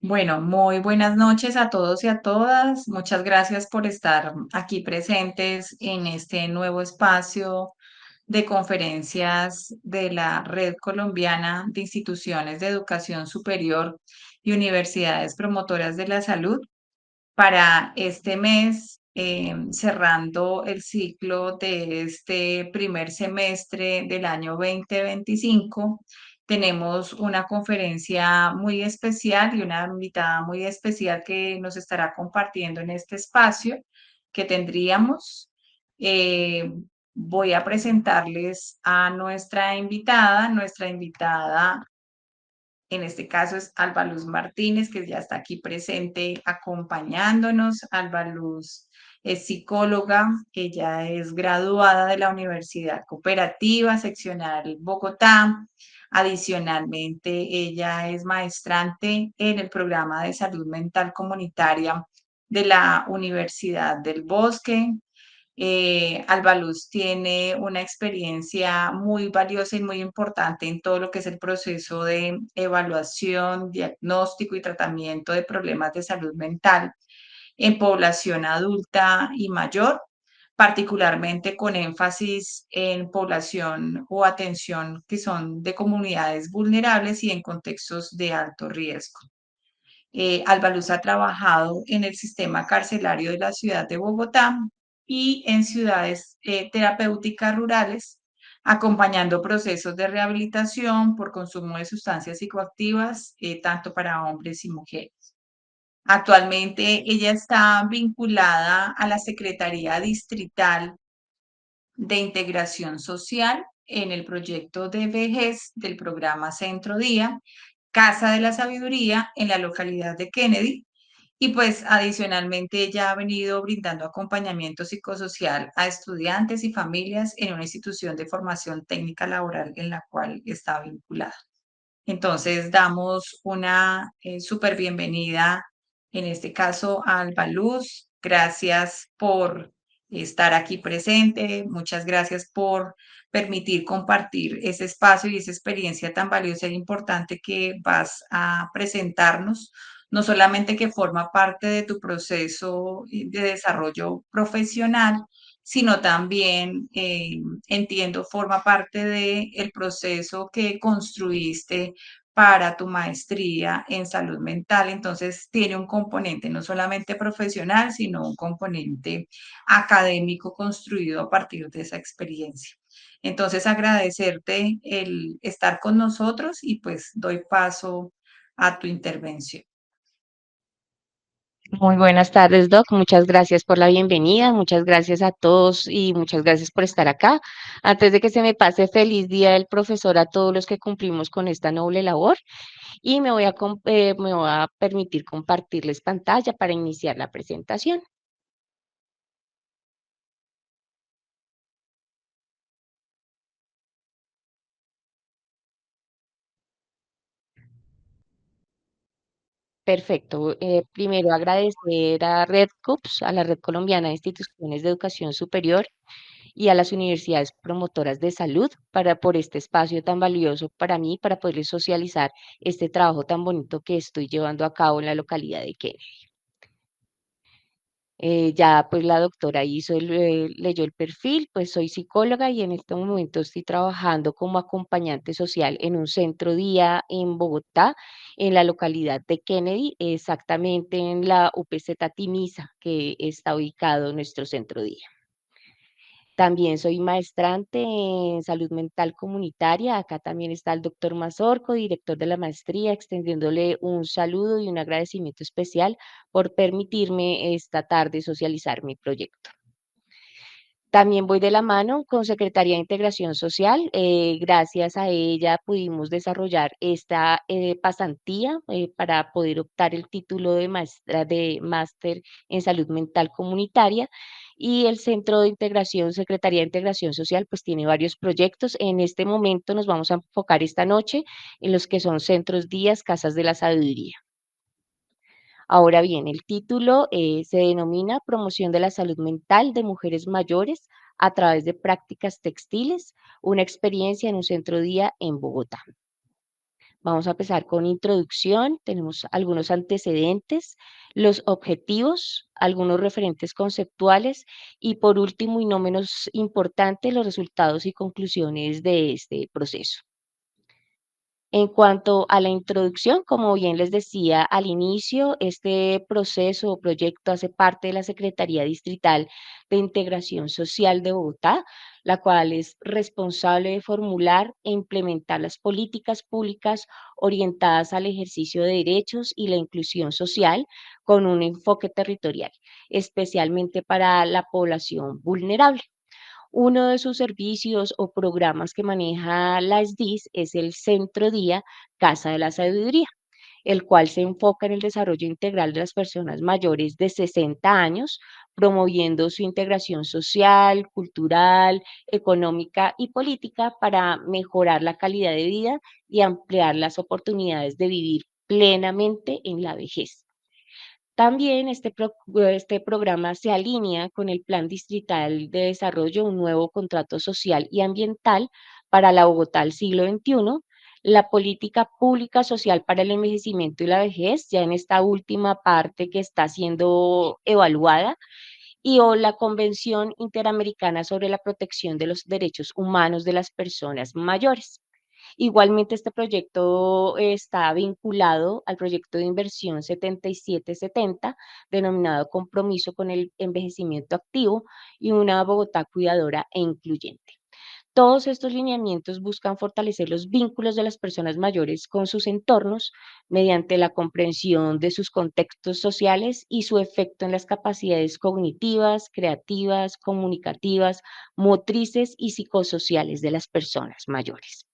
Bueno, muy buenas noches a todos y a todas. Muchas gracias por estar aquí presentes en este nuevo espacio de conferencias de la Red Colombiana de Instituciones de Educación Superior y Universidades Promotoras de la Salud para este mes, cerrando el ciclo de este primer semestre del año 2025. Tenemos una conferencia muy especial y una invitada muy especial que nos estará compartiendo en este espacio que tendríamos. Eh, Voy a presentarles a nuestra invitada. Nuestra invitada en este caso es Alba Luz Martínez, que ya está aquí presente acompañándonos. Alba Luz es psicóloga, ella es graduada de la Universidad Cooperativa Seccional Bogotá. Adicionalmente, ella es maestrante en el programa de salud mental comunitaria de la Universidad del Bosque. Albaluz tiene una experiencia muy valiosa y muy importante en todo lo que es el proceso de evaluación, diagnóstico y tratamiento de problemas de salud mental en población adulta y mayor, particularmente con énfasis en población o atención que son de comunidades vulnerables y en contextos de alto riesgo. Albaluz ha trabajado en el sistema carcelario de la ciudad de Bogotá y en ciudades terapéuticas rurales, acompañando procesos de rehabilitación por consumo de sustancias psicoactivas, tanto para hombres y mujeres. Actualmente ella está vinculada a la Secretaría Distrital de Integración Social en el proyecto de vejez del programa Centro Día, Casa de la Sabiduría en la localidad de Kennedy. Y pues adicionalmente ella ha venido brindando acompañamiento psicosocial a estudiantes y familias en una institución de formación técnica laboral en la cual está vinculada. Entonces damos una súper bienvenida, en este caso a Alba Luz. Gracias por estar aquí presente. Muchas gracias por permitir compartir ese espacio y esa experiencia tan valiosa e importante que vas a presentarnos. No solamente que forma parte de tu proceso de desarrollo profesional, sino también entiendo forma parte del proceso que construiste para tu maestría en salud mental. Entonces, tiene un componente no solamente profesional, sino un componente académico construido a partir de esa experiencia. Entonces, agradecerte el estar con nosotros y pues doy paso a tu intervención. Muy buenas tardes, Doc. Muchas gracias por la bienvenida. Muchas gracias a todos y muchas gracias por estar acá. Antes de que se me pase, feliz día del profesor a todos los que cumplimos con esta noble labor y me voy a permitir compartirles pantalla para iniciar la presentación. Perfecto. Primero agradecer a Red CUPS, a la Red Colombiana de Instituciones de Educación Superior y a las universidades promotoras de salud por este espacio tan valioso para mí, para poder socializar este trabajo tan bonito que estoy llevando a cabo en la localidad de Kennedy. Ya pues la doctora leyó el perfil, pues soy psicóloga y en este momento estoy trabajando como acompañante social en un centro día en Bogotá, en la localidad de Kennedy, exactamente en la UPZ Timisa, que está ubicado en nuestro centro día. También soy maestrante en salud mental comunitaria. Acá también está el doctor Mazorco, director de la maestría, extendiéndole un saludo y un agradecimiento especial por permitirme esta tarde socializar mi proyecto. También voy de la mano con Secretaría de Integración Social. Gracias a ella pudimos desarrollar esta pasantía para poder optar el título de maestra de máster en salud mental comunitaria. Y el Centro de Integración, Secretaría de Integración Social, pues tiene varios proyectos. En este momento nos vamos a enfocar esta noche en los que son centros días, casas de la sabiduría. Ahora bien, el título se denomina Promoción de la Salud Mental de Mujeres Mayores a través de prácticas textiles, una experiencia en un centro día en Bogotá. Vamos a empezar con introducción, tenemos algunos antecedentes, los objetivos, algunos referentes conceptuales y por último y no menos importante, los resultados y conclusiones de este proceso. En cuanto a la introducción, como bien les decía al inicio, este proceso o proyecto hace parte de la Secretaría Distrital de Integración Social de Bogotá, la cual es responsable de formular e implementar las políticas públicas orientadas al ejercicio de derechos y la inclusión social con un enfoque territorial, especialmente para la población vulnerable. Uno de sus servicios o programas que maneja la SDIS es el Centro Día Casa de la Sabiduría, el cual se enfoca en el desarrollo integral de las personas mayores de 60 años, promoviendo su integración social, cultural, económica y política para mejorar la calidad de vida y ampliar las oportunidades de vivir plenamente en la vejez. También este programa se alinea con el Plan Distrital de Desarrollo, un nuevo contrato social y ambiental para la Bogotá del siglo XXI, la política pública social para el envejecimiento y la vejez, ya en esta última parte que está siendo evaluada, y o la Convención Interamericana sobre la Protección de los Derechos Humanos de las Personas Mayores. Igualmente, este proyecto está vinculado al proyecto de inversión 7770, denominado Compromiso con el Envejecimiento Activo y una Bogotá cuidadora e incluyente. Todos estos lineamientos buscan fortalecer los vínculos de las personas mayores con sus entornos mediante la comprensión de sus contextos sociales y su efecto en las capacidades cognitivas, creativas, comunicativas, motrices y psicosociales de las personas mayores.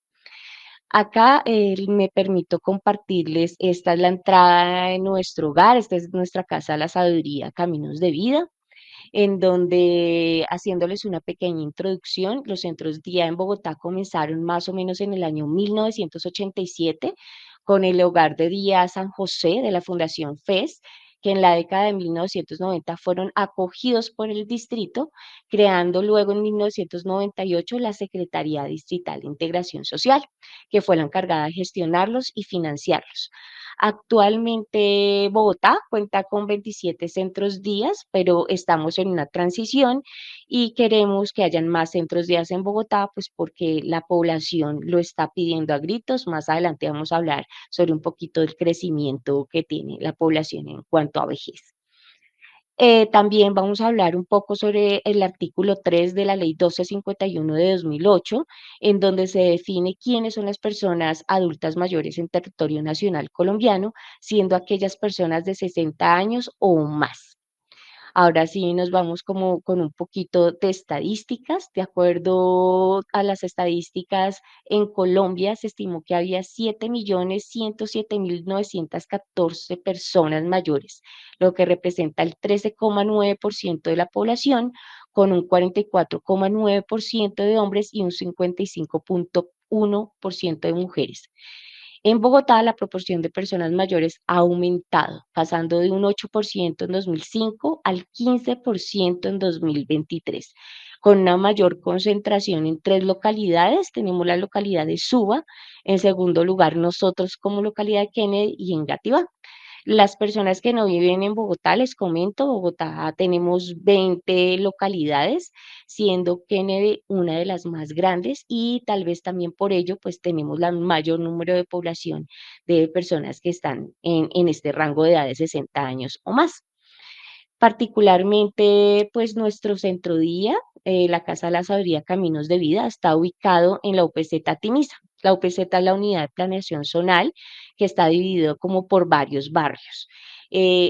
Acá me permito compartirles, esta es la entrada de nuestro hogar, esta es nuestra casa La Sabiduría, Caminos de Vida, en donde, haciéndoles una pequeña introducción, los centros día en Bogotá comenzaron más o menos en el año 1987 con el Hogar de Día San José de la Fundación FES, que en la década de 1990 fueron acogidos por el distrito, creando luego en 1998 la Secretaría Distrital de Integración Social, que fue la encargada de gestionarlos y financiarlos. Actualmente Bogotá cuenta con 27 centros días, pero estamos en una transición y queremos que hayan más centros días en Bogotá, pues porque la población lo está pidiendo a gritos. Más adelante vamos a hablar sobre un poquito del crecimiento que tiene la población en cuanto a vejez. También vamos a hablar un poco sobre el artículo 3 de la Ley 1251 de 2008, en donde se define quiénes son las personas adultas mayores en territorio nacional colombiano, siendo aquellas personas de 60 años o más. Ahora sí nos vamos como con un poquito de estadísticas. De acuerdo a las estadísticas, en Colombia se estimó que había 7.107.914 personas mayores, lo que representa el 13,9% de la población, con un 44,9% de hombres y un 55,1% de mujeres. En Bogotá, la proporción de personas mayores ha aumentado, pasando de un 8% en 2005 al 15% en 2023, con una mayor concentración en tres localidades. Tenemos la localidad de Suba, en segundo lugar nosotros como localidad de Kennedy y en Engativá. Las personas que no viven en Bogotá, les comento, Bogotá tenemos 20 localidades, siendo Kennedy una de las más grandes y tal vez también por ello pues tenemos la mayor número de población de personas que están en este rango de edad de 60 años o más. Particularmente, pues nuestro centro día, la Casa de la Sabiduría Caminos de Vida, está ubicado en la UPZ Timisa. La UPZ es la unidad de planeación zonal que está dividido como por varios barrios.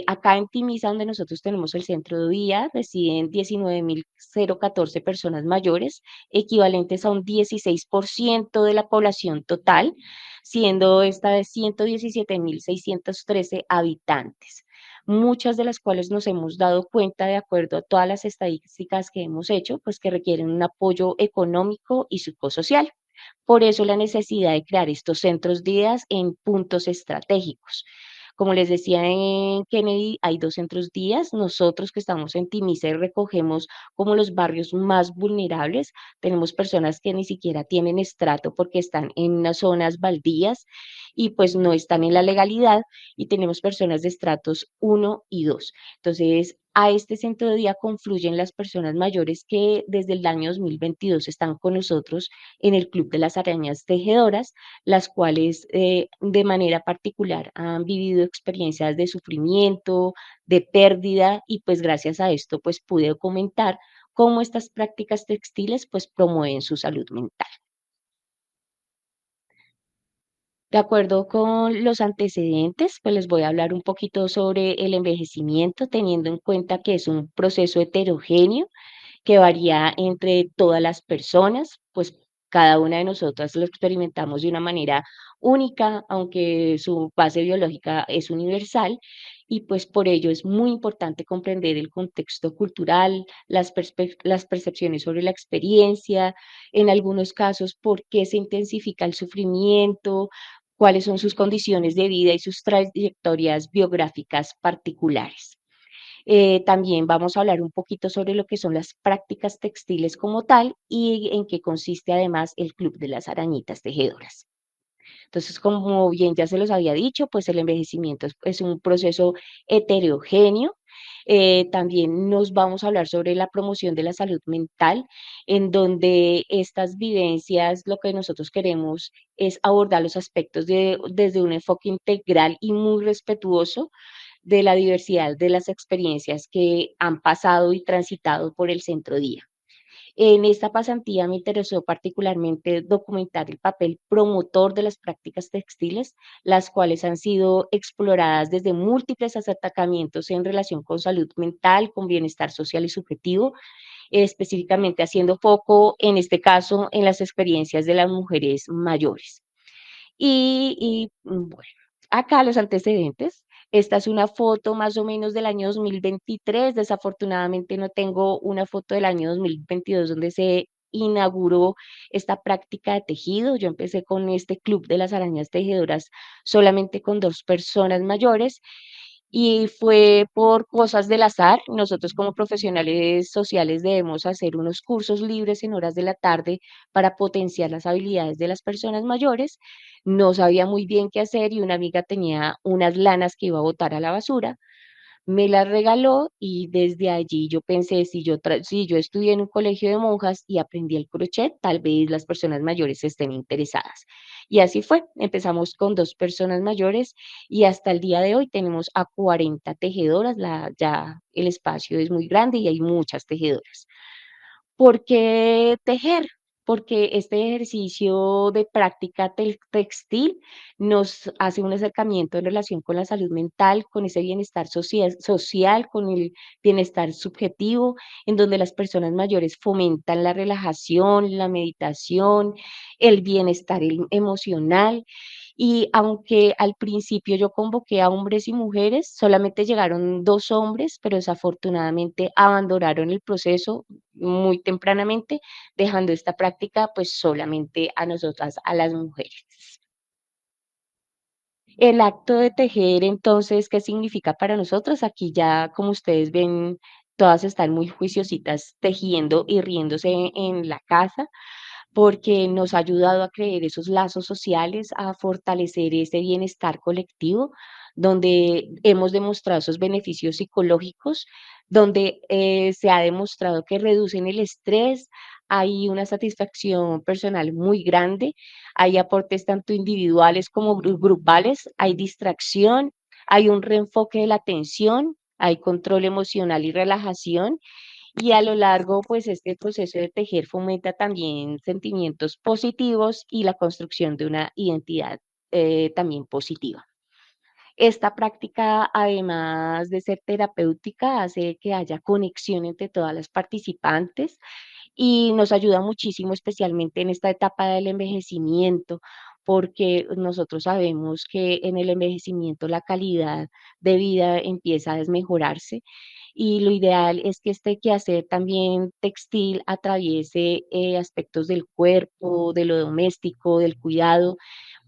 Acá en Timisa, donde nosotros tenemos el centro de día, residen 19.014 personas mayores, equivalentes a un 16% de la población total, siendo esta de 117.613 habitantes, muchas de las cuales nos hemos dado cuenta, de acuerdo a todas las estadísticas que hemos hecho, pues que requieren un apoyo económico y psicosocial. Por eso la necesidad de crear estos centros de días en puntos estratégicos. Como les decía, en Kennedy hay 2 centros días. Nosotros que estamos en Timisa recogemos como los barrios más vulnerables. Tenemos personas que ni siquiera tienen estrato porque están en unas zonas baldías y pues no están en la legalidad, y tenemos personas de estratos 1 y 2. Entonces, a este centro de día confluyen las personas mayores que desde el año 2022 están con nosotros en el Club de las Arañas Tejedoras, las cuales de manera particular han vivido experiencias de sufrimiento, de pérdida, y pues gracias a esto pues pude documentar cómo estas prácticas textiles pues promueven su salud mental. De acuerdo con los antecedentes, pues les voy a hablar un poquito sobre el envejecimiento, teniendo en cuenta que es un proceso heterogéneo que varía entre todas las personas, pues cada una de nosotras lo experimentamos de una manera única, aunque su base biológica es universal, y pues por ello es muy importante comprender el contexto cultural, las percepciones sobre la experiencia, en algunos casos por qué se intensifica el sufrimiento, cuáles son sus condiciones de vida y sus trayectorias biográficas particulares. También vamos a hablar un poquito sobre lo que son las prácticas textiles como tal y en qué consiste además el Club de las Arañitas Tejedoras. Entonces, como bien ya se los había dicho, pues el envejecimiento es un proceso heterogéneo. También nos vamos a hablar sobre la promoción de la salud mental, en donde estas vivencias, lo que nosotros queremos es abordar los aspectos desde un enfoque integral y muy respetuoso de la diversidad de las experiencias que han pasado y transitado por el centro día. En esta pasantía me interesó particularmente documentar el papel promotor de las prácticas textiles, las cuales han sido exploradas desde múltiples atacamientos en relación con salud mental, con bienestar social y subjetivo, específicamente haciendo foco, en este caso, en las experiencias de las mujeres mayores. Bueno, acá los antecedentes. Esta es una foto más o menos del año 2023. Desafortunadamente no tengo una foto del año 2022 donde se inauguró esta práctica de tejido. Yo empecé con este club de las arañas tejedoras solamente con 2 personas mayores, y fue por cosas del azar. Nosotros como profesionales sociales debemos hacer unos cursos libres en horas de la tarde para potenciar las habilidades de las personas mayores. No sabía muy bien qué hacer y una amiga tenía unas lanas que iba a botar a la basura, me la regaló, y desde allí yo pensé, si yo estudié en un colegio de monjas y aprendí el crochet, tal vez las personas mayores estén interesadas. Y así fue, empezamos con 2 personas mayores y hasta el día de hoy tenemos a 40 tejedoras, ya el espacio es muy grande y hay muchas tejedoras. ¿Por qué tejer? Porque este ejercicio de práctica textil nos hace un acercamiento en relación con la salud mental, con ese bienestar social, con el bienestar subjetivo, en donde las personas mayores fomentan la relajación, la meditación, el bienestar emocional. Y aunque al principio yo convoqué a hombres y mujeres, solamente llegaron 2 hombres, pero desafortunadamente abandonaron el proceso muy tempranamente, dejando esta práctica pues solamente a nosotras, a las mujeres. El acto de tejer, entonces, ¿qué significa para nosotros? Aquí ya, como ustedes ven, todas están muy juiciositas tejiendo y riéndose en la casa, porque nos ha ayudado a crear esos lazos sociales, a fortalecer ese bienestar colectivo, donde hemos demostrado esos beneficios psicológicos, donde se ha demostrado que reducen el estrés, hay una satisfacción personal muy grande, hay aportes tanto individuales como grupales, hay distracción, hay un reenfoque de la atención, hay control emocional y relajación, y a lo largo, pues este proceso de tejer fomenta también sentimientos positivos y la construcción de una identidad también positiva. Esta práctica, además de ser terapéutica, hace que haya conexión entre todas las participantes y nos ayuda muchísimo, especialmente en esta etapa del envejecimiento, porque nosotros sabemos que en el envejecimiento la calidad de vida empieza a desmejorarse, y lo ideal es que este quehacer también textil atraviese aspectos del cuerpo, de lo doméstico, del cuidado,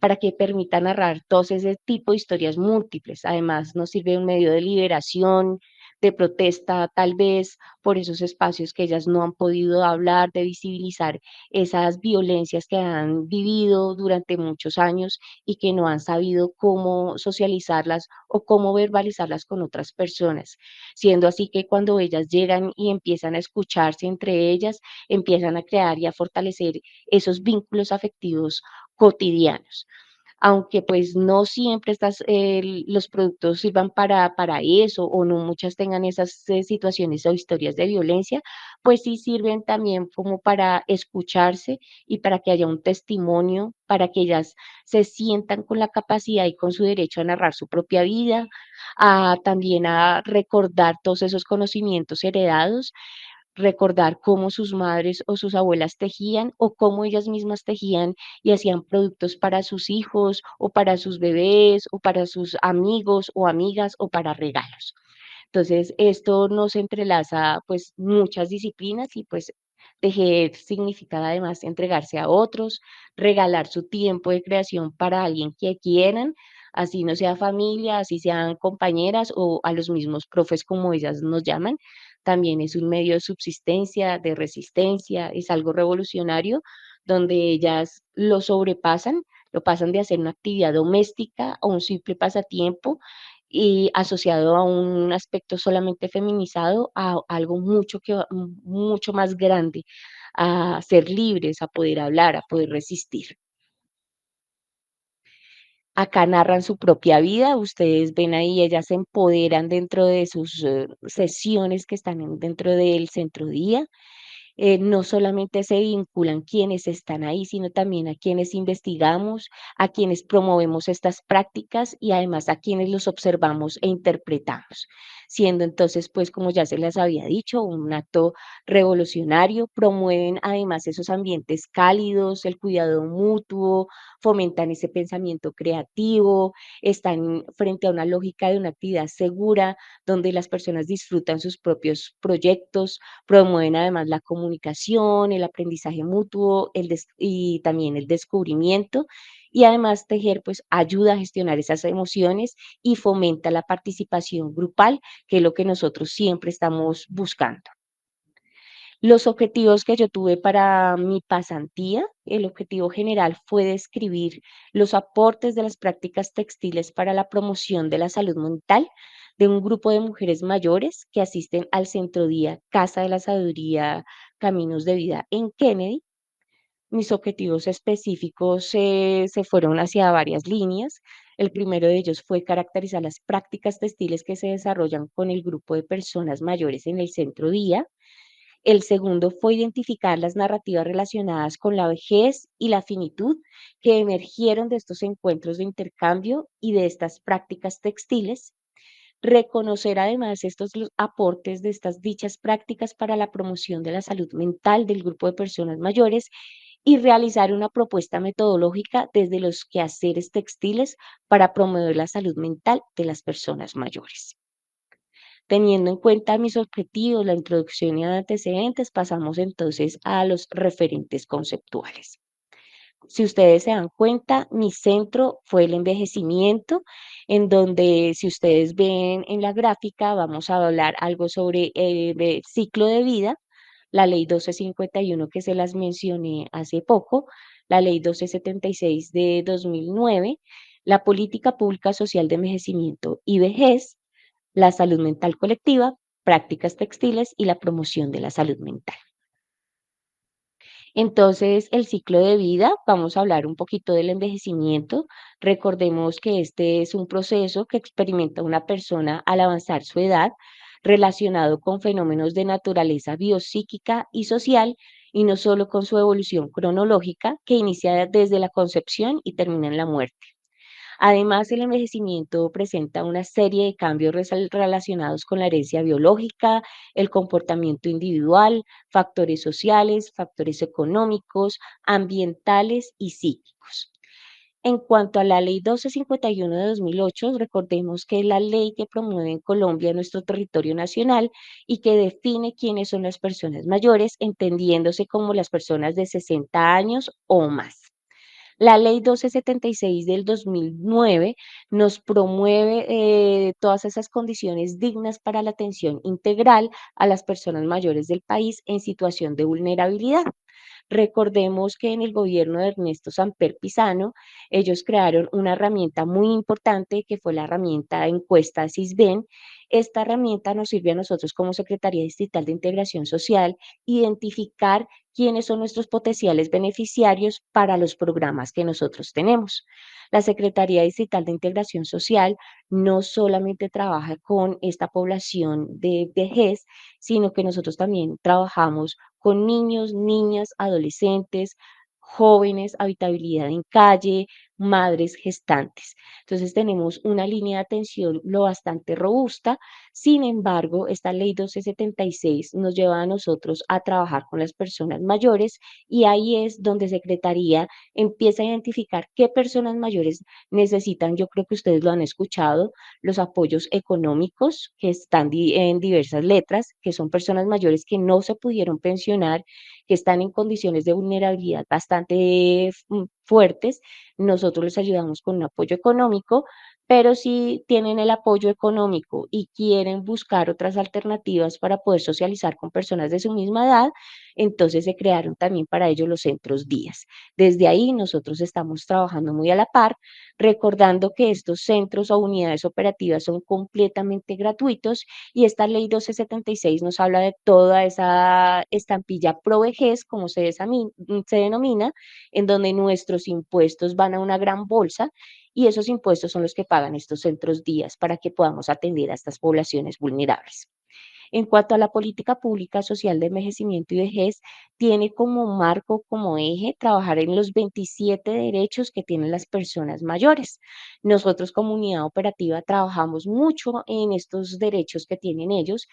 para que permita narrar todos ese tipo de historias múltiples. Además, nos sirve un medio de liberación, de protesta, tal vez por esos espacios que ellas no han podido hablar, de visibilizar esas violencias que han vivido durante muchos años y que no han sabido cómo socializarlas o cómo verbalizarlas con otras personas. Siendo así que cuando ellas llegan y empiezan a escucharse entre ellas, empiezan a crear y a fortalecer esos vínculos afectivos cotidianos, aunque pues no siempre los productos sirvan para eso o no muchas tengan esas situaciones o historias de violencia, pues sí sirven también como para escucharse y para que haya un testimonio, para que ellas se sientan con la capacidad y con su derecho a narrar su propia vida, también a recordar todos esos conocimientos heredados, recordar cómo sus madres o sus abuelas tejían o cómo ellas mismas tejían y hacían productos para sus hijos o para sus bebés o para sus amigos o amigas o para regalos. Entonces, esto nos entrelaza pues muchas disciplinas y pues tejer significa además entregarse a otros, regalar su tiempo de creación para alguien que quieran, así no sea familia, así sean compañeras o a los mismos profes como ellas nos llaman. También es un medio de subsistencia, de resistencia, es algo revolucionario donde ellas lo sobrepasan, lo pasan de hacer una actividad doméstica a un simple pasatiempo y asociado a un aspecto solamente feminizado a algo mucho más grande, a ser libres, a poder hablar, a poder resistir. Acá narran su propia vida, ustedes ven ahí, ellas se empoderan dentro de sus sesiones que están dentro del centro día. No solamente se vinculan quienes están ahí, sino también a quienes investigamos, a quienes promovemos estas prácticas y además a quienes los observamos e interpretamos, siendo entonces, pues como ya se les había dicho, un acto revolucionario, promueven además esos ambientes cálidos, el cuidado mutuo, fomentan ese pensamiento creativo, están frente a una lógica de una actividad segura, donde las personas disfrutan sus propios proyectos, promueven además la comunicación, el aprendizaje mutuo y también el descubrimiento. Y además tejer pues ayuda a gestionar esas emociones y fomenta la participación grupal, que es lo que nosotros siempre estamos buscando. Los objetivos que yo tuve para mi pasantía, el objetivo general fue describir los aportes de las prácticas textiles para la promoción de la salud mental de un grupo de mujeres mayores que asisten al centro día Casa de la Sabiduría Caminos de Vida en Kennedy. Mis objetivos específicos se fueron hacia varias líneas. El primero de ellos fue caracterizar las prácticas textiles que se desarrollan con el grupo de personas mayores en el centro día. El segundo fue identificar las narrativas relacionadas con la vejez y la finitud que emergieron de estos encuentros de intercambio y de estas prácticas textiles. Reconocer además los aportes de estas dichas prácticas para la promoción de la salud mental del grupo de personas mayores y realizar una propuesta metodológica desde los quehaceres textiles para promover la salud mental de las personas mayores. Teniendo en cuenta mis objetivos, la introducción y antecedentes, pasamos entonces a los referentes conceptuales. Si ustedes se dan cuenta, mi centro fue el envejecimiento, en donde si ustedes ven en la gráfica, vamos a hablar algo sobre el ciclo de vida, la ley 1251 que se las mencioné hace poco, la ley 1276 de 2009, la política pública social de envejecimiento y vejez, la salud mental colectiva, prácticas textiles y la promoción de la salud mental. Entonces, el ciclo de vida, vamos a hablar un poquito del envejecimiento. Recordemos que este es un proceso que experimenta una persona al avanzar su edad, relacionado con fenómenos de naturaleza biopsíquica y social, y no solo con su evolución cronológica, que inicia desde la concepción y termina en la muerte. Además, el envejecimiento presenta una serie de cambios relacionados con la herencia biológica, el comportamiento individual, factores sociales, factores económicos, ambientales y psíquicos. En cuanto a la ley 1251 de 2008, recordemos que es la ley que promueve en Colombia nuestro territorio nacional y que define quiénes son las personas mayores, entendiéndose como las personas de 60 años o más. La ley 1276 del 2009 nos promueve todas esas condiciones dignas para la atención integral a las personas mayores del país en situación de vulnerabilidad. Recordemos que en el gobierno de Ernesto Samper Pizano, ellos crearon una herramienta muy importante que fue la herramienta de encuesta Sisbén. Esta herramienta nos sirve a nosotros como Secretaría Distrital de Integración Social identificar quiénes son nuestros potenciales beneficiarios para los programas que nosotros tenemos. La Secretaría Distrital de Integración Social no solamente trabaja con esta población de vejez, sino que nosotros también trabajamos con niños, niñas, adolescentes, jóvenes, habitabilidad en calle, madres gestantes. Entonces tenemos una línea de atención lo bastante robusta. Sin embargo, esta ley 1276 nos lleva a nosotros a trabajar con las personas mayores y ahí es donde Secretaría empieza a identificar qué personas mayores necesitan. Yo creo que ustedes lo han escuchado, los apoyos económicos que están en diversas letras, que son personas mayores que no se pudieron pensionar, que están en condiciones de vulnerabilidad bastante fuertes. Nosotros les ayudamos con un apoyo económico, pero si tienen el apoyo económico y quieren buscar otras alternativas para poder socializar con personas de su misma edad, entonces se crearon también para ello los centros días. Desde ahí nosotros estamos trabajando muy a la par, recordando que estos centros o unidades operativas son completamente gratuitos y esta ley 1276 nos habla de toda esa estampilla pro vejez, como se denomina, en donde nuestros impuestos van a una gran bolsa y esos impuestos son los que pagan estos centros días para que podamos atender a estas poblaciones vulnerables. En cuanto a la política pública social de envejecimiento y vejez, tiene como marco, como eje, trabajar en los 27 derechos que tienen las personas mayores. Nosotros como unidad operativa trabajamos mucho en estos derechos que tienen ellos,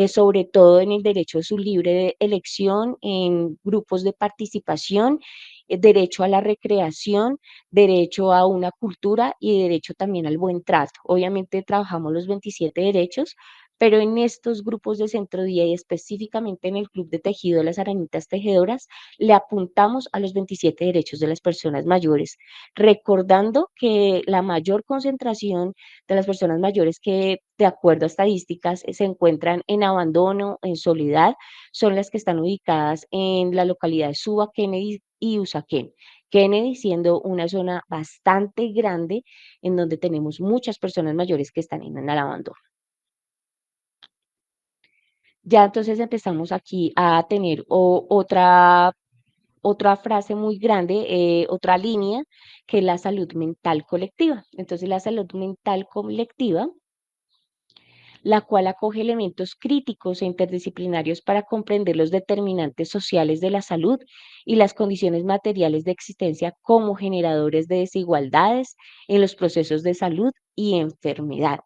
sobre todo en el derecho a su libre elección, en grupos de participación, derecho a la recreación, derecho a una cultura y derecho también al buen trato. Obviamente trabajamos los 27 derechos, pero en estos grupos de centro día y específicamente en el Club de Tejido de las Arañitas Tejedoras, le apuntamos a los 27 derechos de las personas mayores, recordando que la mayor concentración de las personas mayores que, de acuerdo a estadísticas, se encuentran en abandono, en soledad, son las que están ubicadas en la localidad de Suba, Kennedy y Usaquén. Kennedy siendo una zona bastante grande en donde tenemos muchas personas mayores que están en el abandono. Ya entonces empezamos aquí a tener otra frase muy grande, otra línea, que es la salud mental colectiva. Entonces, la salud mental colectiva, la cual acoge elementos críticos e interdisciplinarios para comprender los determinantes sociales de la salud y las condiciones materiales de existencia como generadores de desigualdades en los procesos de salud y enfermedad.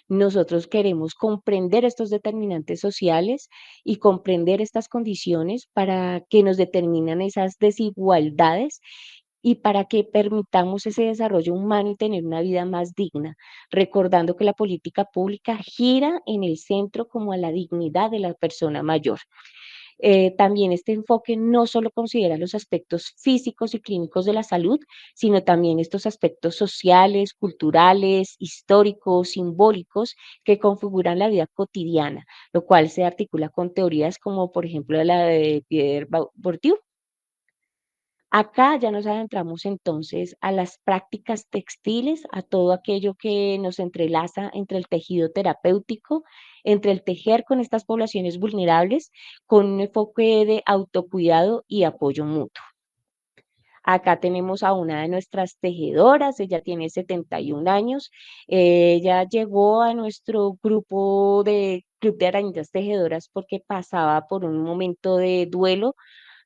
Nosotros queremos comprender estos determinantes sociales y comprender estas condiciones para que nos determinan esas desigualdades y para que permitamos ese desarrollo humano y tener una vida más digna, recordando que la política pública gira en el centro como a la dignidad de la persona mayor. También este enfoque no solo considera los aspectos físicos y clínicos de la salud, sino también estos aspectos sociales, culturales, históricos, simbólicos que configuran la vida cotidiana, lo cual se articula con teorías como por ejemplo la de Pierre Bourdieu. Acá ya nos adentramos entonces a las prácticas textiles, a todo aquello que nos entrelaza entre el tejido terapéutico, entre el tejer con estas poblaciones vulnerables, con un enfoque de autocuidado y apoyo mutuo. Acá tenemos a una de nuestras tejedoras, ella tiene 71 años, ella llegó a nuestro grupo de Club de Arañitas Tejedoras porque pasaba por un momento de duelo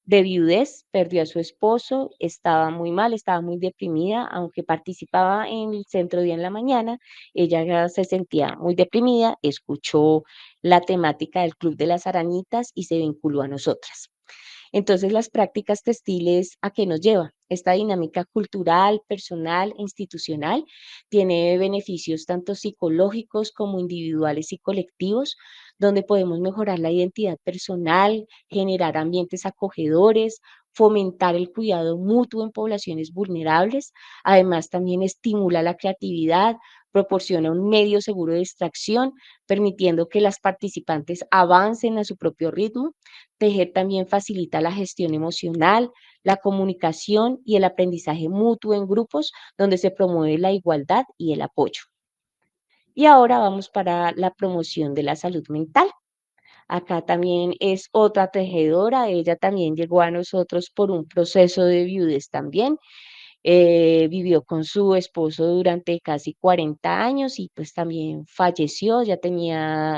de viudez, perdió a su esposo, estaba muy mal, estaba muy deprimida, aunque participaba en el centro día en la mañana, ella ya se sentía muy deprimida, escuchó la temática del Club de las Arañitas y se vinculó a nosotras. Entonces, las prácticas textiles, ¿a qué nos lleva? Esta dinámica cultural, personal, institucional, tiene beneficios tanto psicológicos como individuales y colectivos, donde podemos mejorar la identidad personal, generar ambientes acogedores, fomentar el cuidado mutuo en poblaciones vulnerables. Además, también estimula la creatividad, proporciona un medio seguro de distracción, permitiendo que las participantes avancen a su propio ritmo. Tejer también facilita la gestión emocional, la comunicación y el aprendizaje mutuo en grupos donde se promueve la igualdad y el apoyo. Y ahora vamos para la promoción de la salud mental. Acá también es otra tejedora, ella también llegó a nosotros por un proceso de viudez también. Vivió con su esposo durante casi 40 años y pues también falleció, ya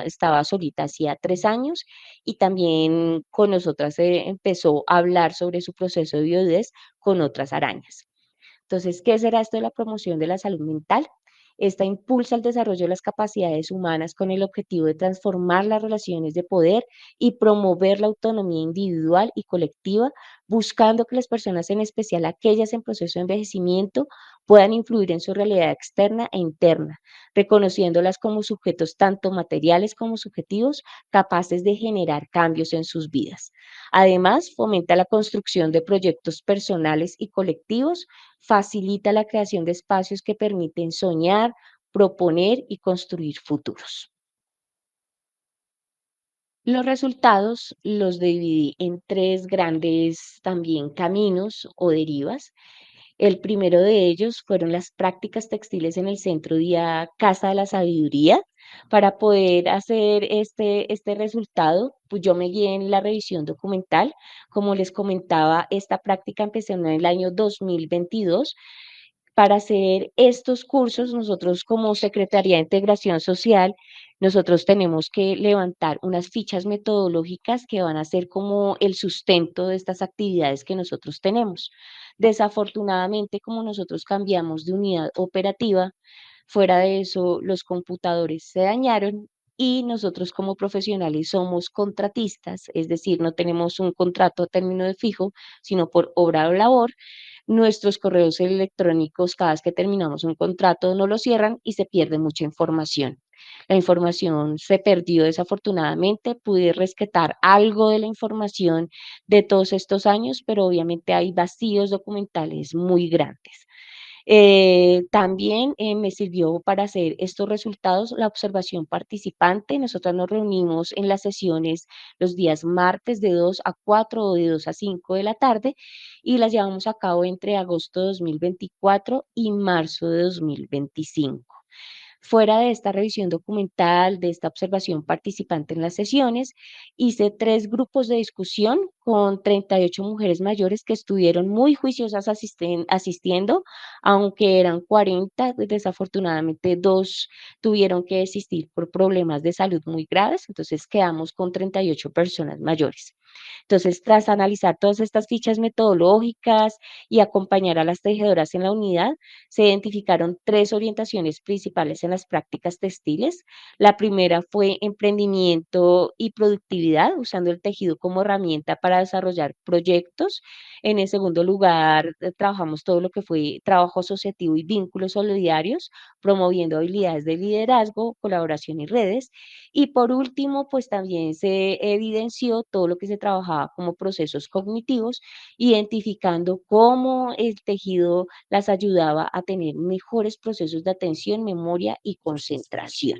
estaba solita hacía 3 años y también con nosotras empezó a hablar sobre su proceso de viudez con otras arañas. Entonces, ¿qué será esto de la promoción de la salud mental? Esta impulsa el desarrollo de las capacidades humanas con el objetivo de transformar las relaciones de poder y promover la autonomía individual y colectiva, buscando que las personas, en especial aquellas en proceso de envejecimiento, puedan influir en su realidad externa e interna, reconociéndolas como sujetos tanto materiales como subjetivos, capaces de generar cambios en sus vidas. Además, fomenta la construcción de proyectos personales y colectivos, facilita la creación de espacios que permiten soñar, proponer y construir futuros. Los resultados los dividí en tres grandes también caminos o derivas. El primero de ellos fueron las prácticas textiles en el Centro Día Casa de la Sabiduría. Para poder hacer este resultado, pues yo me guié en la revisión documental. Como les comentaba, esta práctica empezó en el año 2022. Para hacer estos cursos, nosotros como Secretaría de Integración Social, nosotros tenemos que levantar unas fichas metodológicas que van a ser como el sustento de estas actividades que nosotros tenemos. Desafortunadamente, como nosotros cambiamos de unidad operativa, fuera de eso, los computadores se dañaron y nosotros como profesionales somos contratistas, es decir, no tenemos un contrato a término de fijo, sino por obra o labor. Nuestros correos electrónicos, cada vez que terminamos un contrato, no lo cierran y se pierde mucha información. La información se perdió desafortunadamente, pude rescatar algo de la información de todos estos años, pero obviamente hay vacíos documentales muy grandes. También me sirvió para hacer estos resultados la observación participante. Nosotros nos reunimos en las sesiones los días martes de 2 a 4 o de 2 a 5 de la tarde y las llevamos a cabo entre agosto de 2024 y marzo de 2025. Fuera de esta revisión documental, de esta observación participante en las sesiones, hice 3 grupos de discusión con 38 mujeres mayores que estuvieron muy juiciosas asistiendo, aunque eran 40, desafortunadamente 2 tuvieron que desistir por problemas de salud muy graves, entonces quedamos con 38 personas mayores. Entonces, tras analizar todas estas fichas metodológicas y acompañar a las tejedoras en la unidad, se identificaron 3 orientaciones principales en las prácticas textiles. La primera fue emprendimiento y productividad, usando el tejido como herramienta para desarrollar proyectos. En el segundo lugar, trabajamos todo lo que fue trabajo asociativo y vínculos solidarios, promoviendo habilidades de liderazgo, colaboración y redes. Y por último, pues también se evidenció todo lo que se trabajaba como procesos cognitivos, identificando cómo el tejido las ayudaba a tener mejores procesos de atención, memoria y concentración.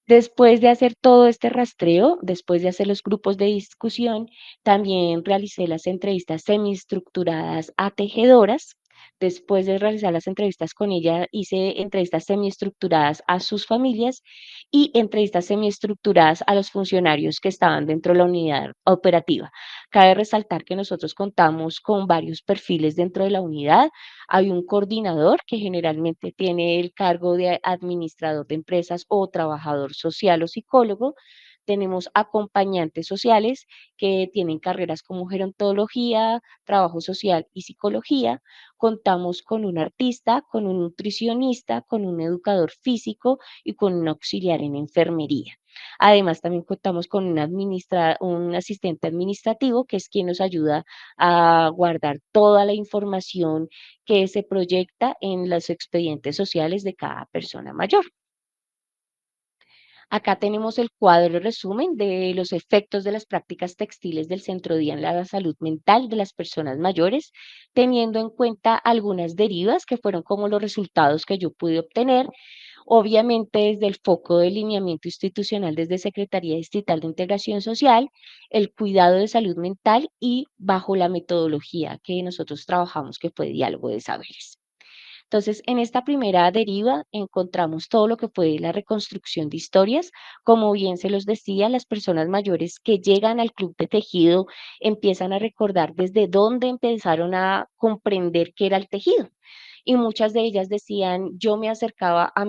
Después de hacer todo este rastreo, después de hacer los grupos de discusión, también realicé las entrevistas semiestructuradas a tejedoras. Después de realizar las entrevistas con ella, hice entrevistas semiestructuradas a sus familias y entrevistas semiestructuradas a los funcionarios que estaban dentro de la unidad operativa. Cabe resaltar que nosotros contamos con varios perfiles dentro de la unidad. Hay un coordinador que generalmente tiene el cargo de administrador de empresas o trabajador social o psicólogo. Tenemos acompañantes sociales que tienen carreras como gerontología, trabajo social y psicología. Contamos con un artista, con un nutricionista, con un educador físico y con un auxiliar en enfermería. Además, también contamos con un asistente administrativo, que es quien nos ayuda a guardar toda la información que se proyecta en los expedientes sociales de cada persona mayor. Acá tenemos el cuadro resumen de los efectos de las prácticas textiles del centro día en la salud mental de las personas mayores, teniendo en cuenta algunas derivas que fueron como los resultados que yo pude obtener. Obviamente, desde el foco de lineamiento institucional, desde Secretaría Distrital de Integración Social, el cuidado de salud mental y bajo la metodología que nosotros trabajamos, que fue diálogo de saberes. Entonces, en esta primera deriva encontramos todo lo que fue la reconstrucción de historias. Como bien se los decía, las personas mayores que llegan al club de tejido empiezan a recordar desde dónde empezaron a comprender qué era el tejido. Y muchas de ellas decían, yo me acercaba a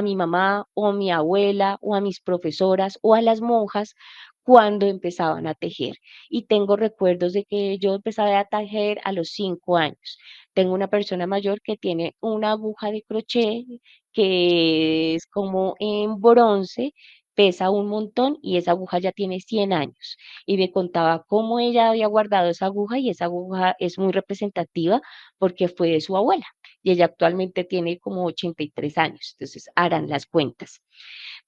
mi mamá o a mi abuela o a mis profesoras o a las monjas cuando empezaban a tejer. Y tengo recuerdos de que yo empezaba a tejer a los 5 años. Tengo una persona mayor que tiene una aguja de crochet que es como en bronce, pesa un montón y esa aguja ya tiene 100 años. Y me contaba cómo ella había guardado esa aguja y esa aguja es muy representativa porque fue de su abuela y ella actualmente tiene como 83 años. Entonces harán las cuentas.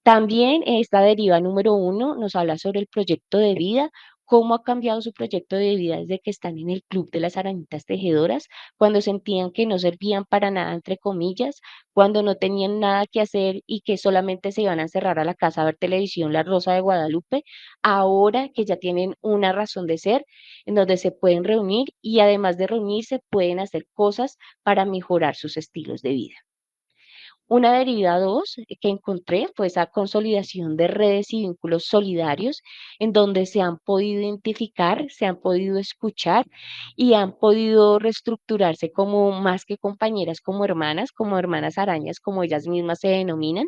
También esta deriva número 1 nos habla sobre el proyecto de vida, cómo ha cambiado su proyecto de vida desde que están en el club de las arañitas tejedoras, cuando sentían que no servían para nada, entre comillas, cuando no tenían nada que hacer y que solamente se iban a encerrar a la casa a ver televisión, La Rosa de Guadalupe, ahora que ya tienen una razón de ser, en donde se pueden reunir y además de reunirse pueden hacer cosas para mejorar sus estilos de vida. Una deriva 2 que encontré fue esa consolidación de redes y vínculos solidarios en donde se han podido identificar, se han podido escuchar y han podido reestructurarse como más que compañeras, como hermanas arañas, como ellas mismas se denominan,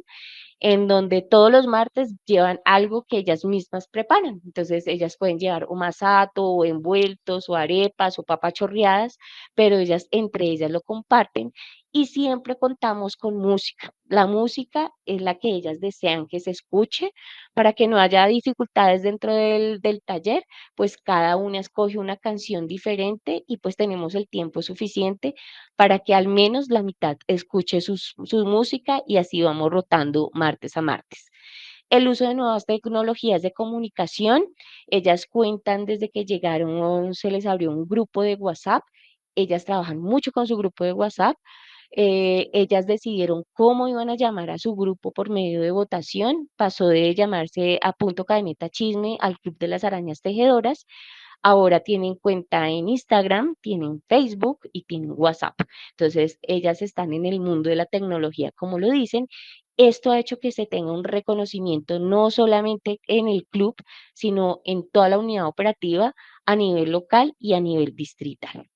en donde todos los martes llevan algo que ellas mismas preparan. Entonces, ellas pueden llevar o masato, o envueltos, o arepas, o papas chorreadas, pero ellas entre ellas lo comparten y siempre contamos con música. La música es la que ellas desean que se escuche para que no haya dificultades dentro del taller, pues cada una escoge una canción diferente y pues tenemos el tiempo suficiente para que al menos la mitad escuche su música y así vamos rotando martes a martes. El uso de nuevas tecnologías de comunicación, ellas cuentan desde que llegaron, se les abrió un grupo de WhatsApp, ellas trabajan mucho con su grupo de WhatsApp, ellas decidieron cómo iban a llamar a su grupo por medio de votación, pasó de llamarse a Punto Cadena Chisme al Club de las Arañas Tejedoras. Ahora tienen cuenta en Instagram, tienen Facebook y tienen WhatsApp. Entonces, ellas están en el mundo de la tecnología, como lo dicen. Esto ha hecho que se tenga un reconocimiento no solamente en el club, sino en toda la unidad operativa a nivel local y a nivel distrital.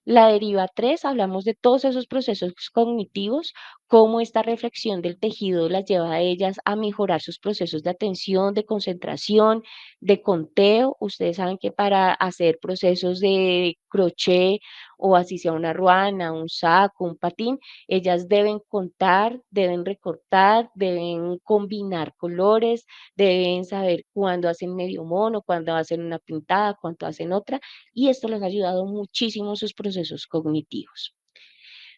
La deriva 3 hablamos de todos esos procesos cognitivos, cómo esta reflexión del tejido las lleva a ellas a mejorar sus procesos de atención, de concentración, de conteo. Ustedes saben que para hacer procesos de crochet o así sea una ruana, un saco, un patín, ellas deben contar, deben recortar, deben combinar colores, deben saber cuándo hacen medio mono, cuándo hacen una pintada, cuándo hacen otra y esto les ha ayudado muchísimo en sus procesos cognitivos.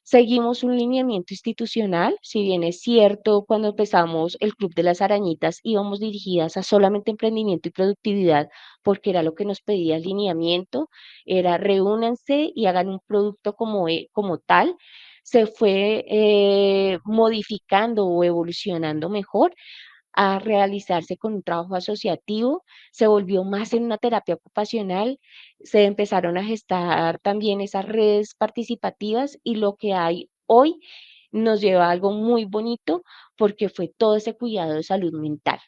Seguimos un lineamiento institucional, si bien es cierto, cuando empezamos el Club de las Arañitas íbamos dirigidas a solamente emprendimiento y productividad, porque era lo que nos pedía el lineamiento, era reúnanse y hagan un producto como tal. Se fue modificando o evolucionando mejor a realizarse con un trabajo asociativo, se volvió más en una terapia ocupacional, se empezaron a gestar también esas redes participativas y lo que hay hoy nos lleva a algo muy bonito porque fue todo ese cuidado de salud mental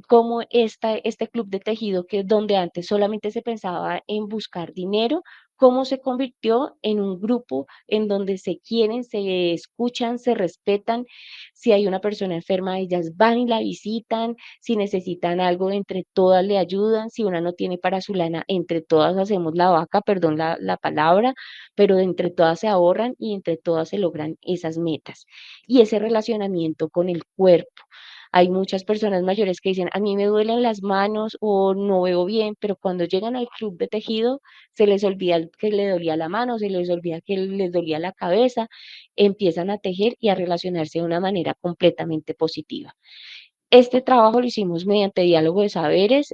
como este club de tejido, que donde antes solamente se pensaba en buscar dinero, cómo se convirtió en un grupo en donde se quieren, se escuchan, se respetan. Si hay una persona enferma, ellas van y la visitan. Si necesitan algo, entre todas le ayudan. Si una no tiene para su lana, entre todas hacemos la vaca, perdón la palabra, pero entre todas se ahorran y entre todas se logran esas metas. Y ese relacionamiento con el cuerpo. Hay muchas personas mayores que dicen, a mí me duelen las manos o no veo bien, pero cuando llegan al club de tejido se les olvida que le dolía la mano, se les olvida que les dolía la cabeza, empiezan a tejer y a relacionarse de una manera completamente positiva. Este trabajo lo hicimos mediante diálogo de saberes,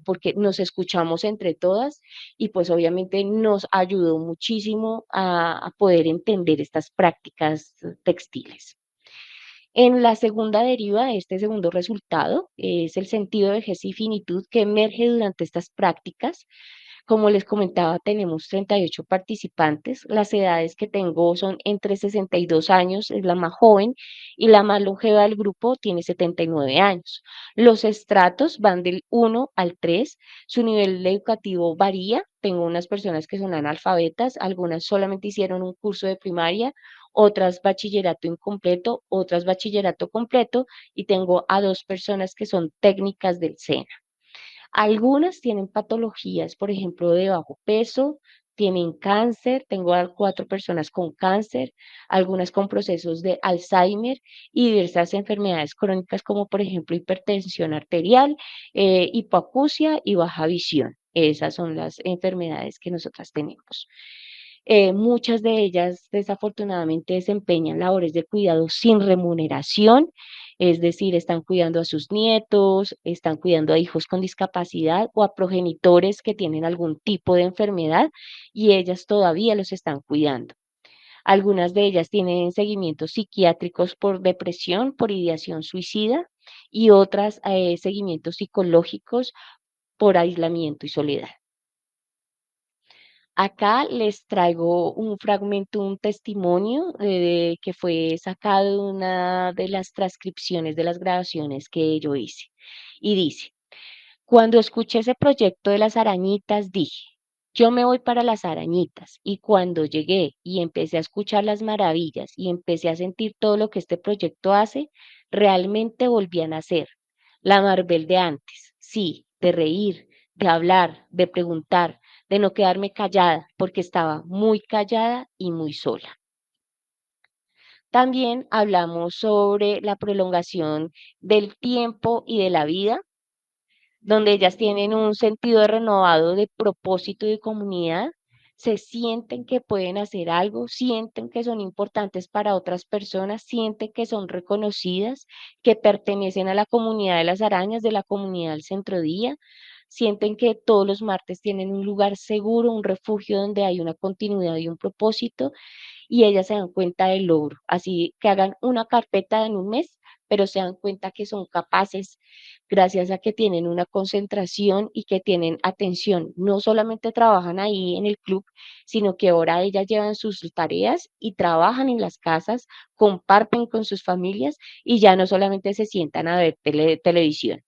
porque nos escuchamos entre todas y pues obviamente nos ayudó muchísimo a poder entender estas prácticas textiles. En la segunda deriva, este segundo resultado es el sentido de vejez y finitud que emerge durante estas prácticas. Como les comentaba, tenemos 38 participantes. Las edades que tengo son entre 62 años, es la más joven, y la más longeva del grupo tiene 79 años. Los estratos van del 1 al 3. Su nivel educativo varía. Tengo unas personas que son analfabetas, algunas solamente hicieron un curso de primaria, otras bachillerato incompleto, otras bachillerato completo, y tengo a dos personas que son técnicas del SENA. Algunas tienen patologías, por ejemplo, de bajo peso, tienen cáncer, tengo a 4 personas con cáncer, algunas con procesos de Alzheimer y diversas enfermedades crónicas como por ejemplo hipertensión arterial, hipoacusia y baja visión. Esas son las enfermedades que nosotras tenemos. Muchas de ellas desafortunadamente desempeñan labores de cuidado sin remuneración, es decir, están cuidando a sus nietos, están cuidando a hijos con discapacidad o a progenitores que tienen algún tipo de enfermedad y ellas todavía los están cuidando. Algunas de ellas tienen seguimientos psiquiátricos por depresión, por ideación suicida y otras seguimientos psicológicos por aislamiento y soledad. Acá les traigo un fragmento, un testimonio que fue sacado de una de las transcripciones de las grabaciones que yo hice. Y dice, cuando escuché ese proyecto de las arañitas, dije, yo me voy para las arañitas. Y cuando llegué y empecé a escuchar las maravillas y empecé a sentir todo lo que este proyecto hace, realmente volví a nacer. La Marvel de antes, sí, de reír, de hablar, de preguntar, de no quedarme callada, porque estaba muy callada y muy sola. También hablamos sobre la prolongación del tiempo y de la vida, donde ellas tienen un sentido renovado de propósito y de comunidad, se sienten que pueden hacer algo, sienten que son importantes para otras personas, sienten que son reconocidas, que pertenecen a la comunidad de las arañas, de la comunidad del centro día, sienten que todos los martes tienen un lugar seguro, un refugio donde hay una continuidad y un propósito y ellas se dan cuenta del logro. Así que hagan una carpeta en un mes, pero se dan cuenta que son capaces gracias a que tienen una concentración y que tienen atención. No solamente trabajan ahí en el club, sino que ahora ellas llevan sus tareas y trabajan en las casas, comparten con sus familias y ya no solamente se sientan a ver televisión.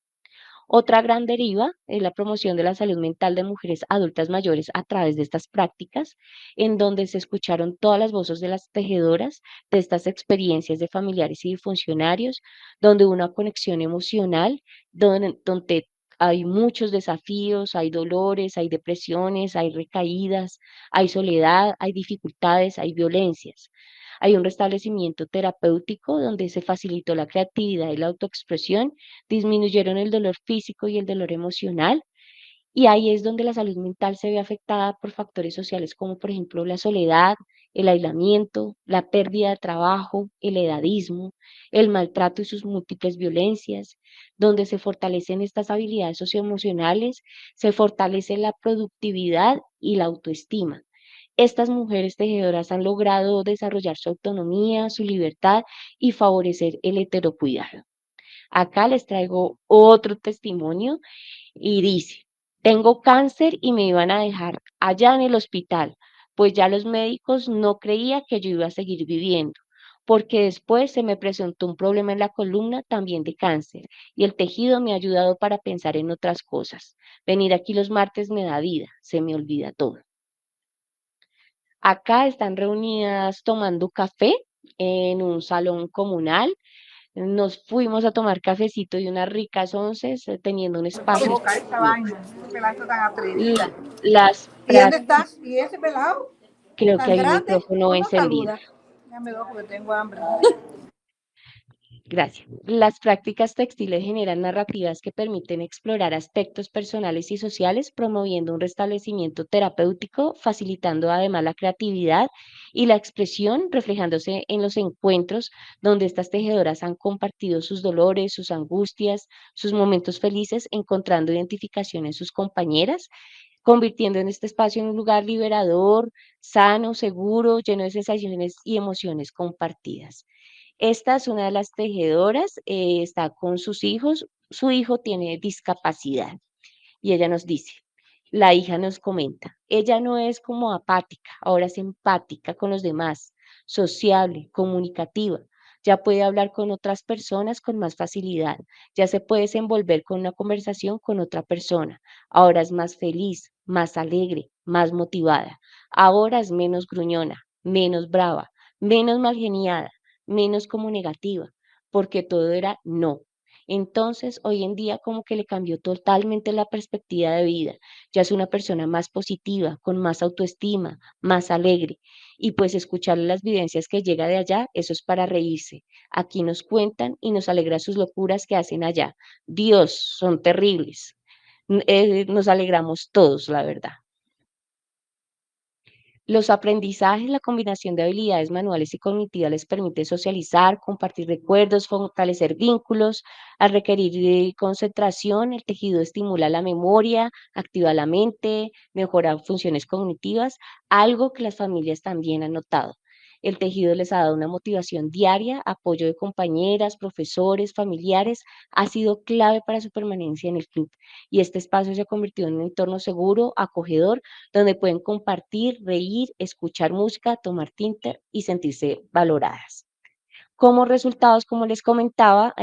Otra gran deriva es la promoción de la salud mental de mujeres adultas mayores a través de estas prácticas, en donde se escucharon todas las voces de las tejedoras de estas experiencias de familiares y de funcionarios, donde una conexión emocional, donde hay muchos desafíos, hay dolores, hay depresiones, hay recaídas, hay soledad, hay dificultades, hay violencias. Hay un restablecimiento terapéutico donde se facilitó la creatividad y la autoexpresión, disminuyeron el dolor físico y el dolor emocional, y ahí es donde la salud mental se ve afectada por factores sociales como por ejemplo la soledad, el aislamiento, la pérdida de trabajo, el edadismo, el maltrato y sus múltiples violencias, donde se fortalecen estas habilidades socioemocionales, se fortalece la productividad y la autoestima. Estas mujeres tejedoras han logrado desarrollar su autonomía, su libertad y favorecer el heterocuidado. Acá les traigo otro testimonio y dice, tengo cáncer y me iban a dejar allá en el hospital, pues ya los médicos no creían que yo iba a seguir viviendo, porque después se me presentó un problema en la columna también de cáncer y el tejido me ha ayudado para pensar en otras cosas. Venir aquí los martes me da vida, se me olvida todo. Acá están reunidas tomando café en un salón comunal. Nos fuimos a tomar cafecito y unas ricas onces, teniendo un espacio Provocar esta exclusivo. vaina, ese pelado tan La- atrevido. las ¿Y dónde está? prácticas, ¿Y ese pelado creo que tan hay un grande? micrófono Pues no encendido. saluda. Ya me doy porque tengo hambre. Gracias. Las prácticas textiles generan narrativas que permiten explorar aspectos personales y sociales, promoviendo un restablecimiento terapéutico, facilitando además la creatividad y la expresión, reflejándose en los encuentros donde estas tejedoras han compartido sus dolores, sus angustias, sus momentos felices, encontrando identificación en sus compañeras, convirtiendo en este espacio en un lugar liberador, sano, seguro, lleno de sensaciones y emociones compartidas. Esta es una de las tejedoras, está con sus hijos. Su hijo tiene discapacidad y ella nos dice, la hija nos comenta, ella no es como apática, ahora es empática con los demás, sociable, comunicativa. Ya puede hablar con otras personas con más facilidad, ya se puede desenvolver con una conversación con otra persona. Ahora es más feliz, más alegre, más motivada. Ahora es menos gruñona, menos brava, menos malgeniada, menos como negativa, porque todo era no. Entonces, hoy en día como que le cambió totalmente la perspectiva de vida. Ya es una persona más positiva, con más autoestima, más alegre. Y pues escuchar las vivencias que llega de allá, eso es para reírse. Aquí nos cuentan y nos alegra sus locuras que hacen allá. Dios, son terribles. Nos alegramos todos, la verdad. Los aprendizajes, la combinación de habilidades manuales y cognitivas les permite socializar, compartir recuerdos, fortalecer vínculos. Al requerir de concentración, el tejido estimula la memoria, activa la mente, mejora funciones cognitivas, algo que las familias también han notado. El tejido les ha dado una motivación diaria, apoyo de compañeras, profesores, familiares, ha sido clave para su permanencia en el club. Y este espacio se ha convertido en un entorno seguro, acogedor, donde pueden compartir, reír, escuchar música, tomar tinta y sentirse valoradas. Como resultados, como les comentaba,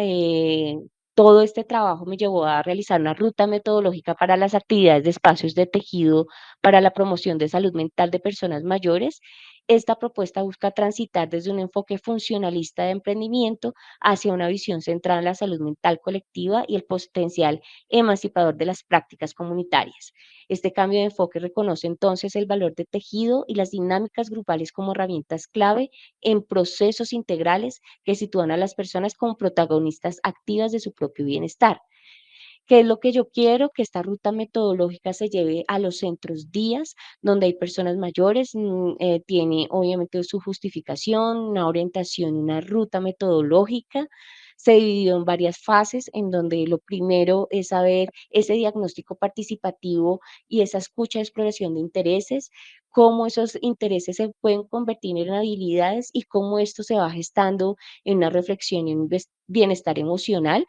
todo este trabajo me llevó a realizar una ruta metodológica para las actividades de espacios de tejido para la promoción de salud mental de personas mayores. Esta propuesta busca transitar desde un enfoque funcionalista de emprendimiento hacia una visión centrada en la salud mental colectiva y el potencial emancipador de las prácticas comunitarias. Este cambio de enfoque reconoce entonces el valor de tejido y las dinámicas grupales como herramientas clave en procesos integrales que sitúan a las personas como protagonistas activas de su propio bienestar. ¿Qué es lo que yo quiero? Que esta ruta metodológica se lleve a los centros días, donde hay personas mayores, tiene obviamente su justificación, una orientación, una ruta metodológica. Se dividió en varias fases, en donde lo primero es saber ese diagnóstico participativo y esa escucha de exploración de intereses, cómo esos intereses se pueden convertir en habilidades y cómo esto se va gestando en una reflexión y un bienestar emocional.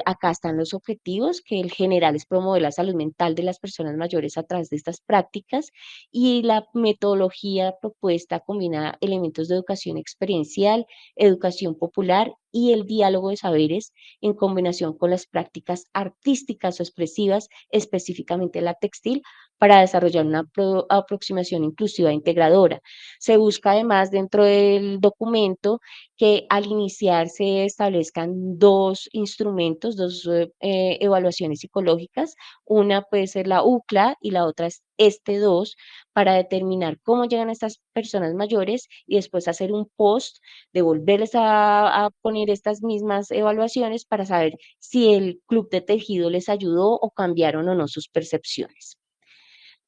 Acá están los objetivos, que el general es promover la salud mental de las personas mayores a través de estas prácticas y la metodología propuesta combina elementos de educación experiencial, educación popular y el diálogo de saberes en combinación con las prácticas artísticas o expresivas, específicamente la textil, para desarrollar una aproximación inclusiva e integradora. Se busca además dentro del documento que al iniciar se establezcan dos instrumentos, dos evaluaciones psicológicas. Una puede ser la UCLA y la otra es este 2 para determinar cómo llegan estas personas mayores y después hacer un post, devolverles a poner estas mismas evaluaciones para saber si el club de tejido les ayudó o cambiaron o no sus percepciones.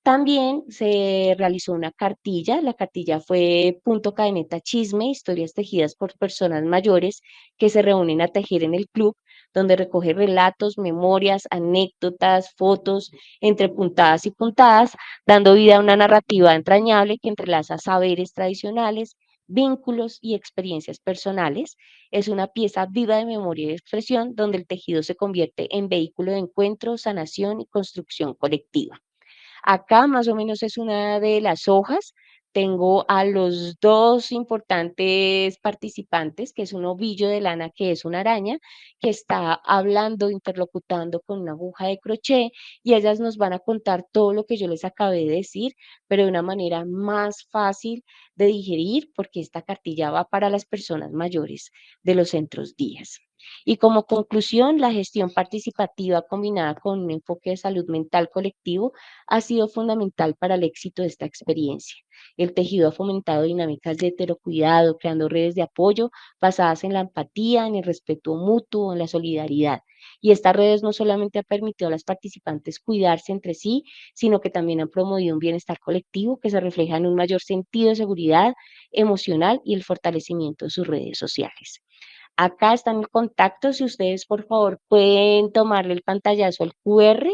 También se realizó una cartilla, la cartilla fue punto cadeneta chisme, historias tejidas por personas mayores que se reúnen a tejer en el club, donde recoge relatos, memorias, anécdotas, fotos, entre puntadas y puntadas, dando vida a una narrativa entrañable que entrelaza saberes tradicionales, vínculos y experiencias personales. Es una pieza viva de memoria y expresión donde el tejido se convierte en vehículo de encuentro, sanación y construcción colectiva. Acá más o menos es una de las hojas. Tengo a los dos importantes participantes, que es un ovillo de lana, que es una araña, que está hablando, interlocutando con una aguja de crochet, y ellas nos van a contar todo lo que yo les acabé de decir, pero de una manera más fácil de digerir, porque esta cartilla va para las personas mayores de los centros días. Y como conclusión, la gestión participativa combinada con un enfoque de salud mental colectivo ha sido fundamental para el éxito de esta experiencia. El tejido ha fomentado dinámicas de heterocuidado, creando redes de apoyo basadas en la empatía, en el respeto mutuo, en la solidaridad. Y estas redes no solamente han permitido a las participantes cuidarse entre sí, sino que también han promovido un bienestar colectivo que se refleja en un mayor sentido de seguridad emocional y el fortalecimiento de sus redes sociales. Acá están el contacto, si ustedes por favor pueden tomarle el pantallazo al QR.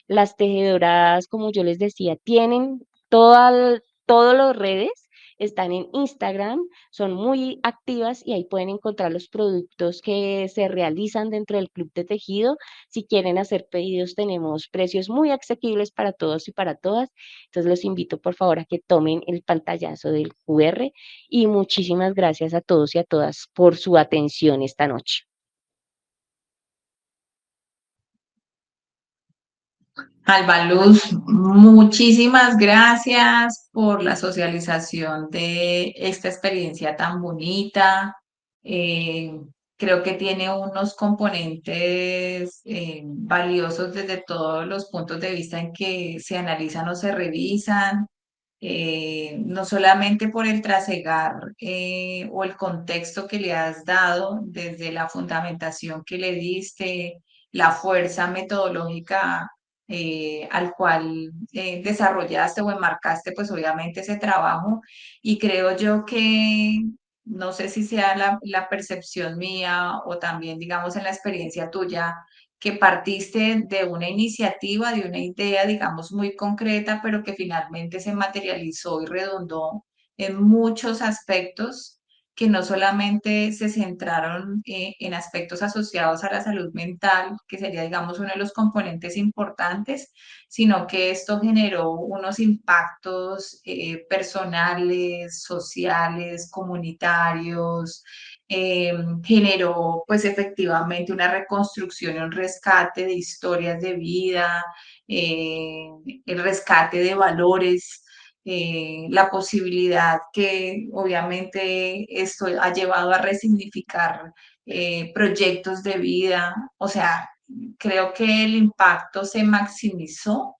Las tejedoras, como yo les decía, tienen todas las redes, están en Instagram, son muy activas y ahí pueden encontrar los productos que se realizan dentro del club de tejido. Si quieren hacer pedidos, tenemos precios muy asequibles para todos y para todas. Entonces los invito por favor a que tomen el pantallazo del QR y muchísimas gracias a todos y a todas por su atención esta noche. Albaluz, muchísimas gracias por la socialización de esta experiencia tan bonita. Eh, Creo que tiene unos componentes valiosos desde todos los puntos de vista en que se analizan o se revisan, no solamente por el trasegar o el contexto que le has dado, desde la fundamentación que le diste, la fuerza metodológica al cual desarrollaste o enmarcaste, pues obviamente ese trabajo. Y creo yo que, no sé si sea la percepción mía o también, digamos, en la experiencia tuya, que partiste de una iniciativa, de una idea, digamos, muy concreta, pero que finalmente se materializó y redundó en muchos aspectos que no solamente se centraron en aspectos asociados a la salud mental, que sería, digamos, uno de los componentes importantes, sino que esto generó unos impactos personales, sociales, comunitarios, generó pues efectivamente una reconstrucción y un rescate de historias de vida, eh, el rescate de valores, la posibilidad que obviamente esto ha llevado a resignificar proyectos de vida. O sea, creo que el impacto se maximizó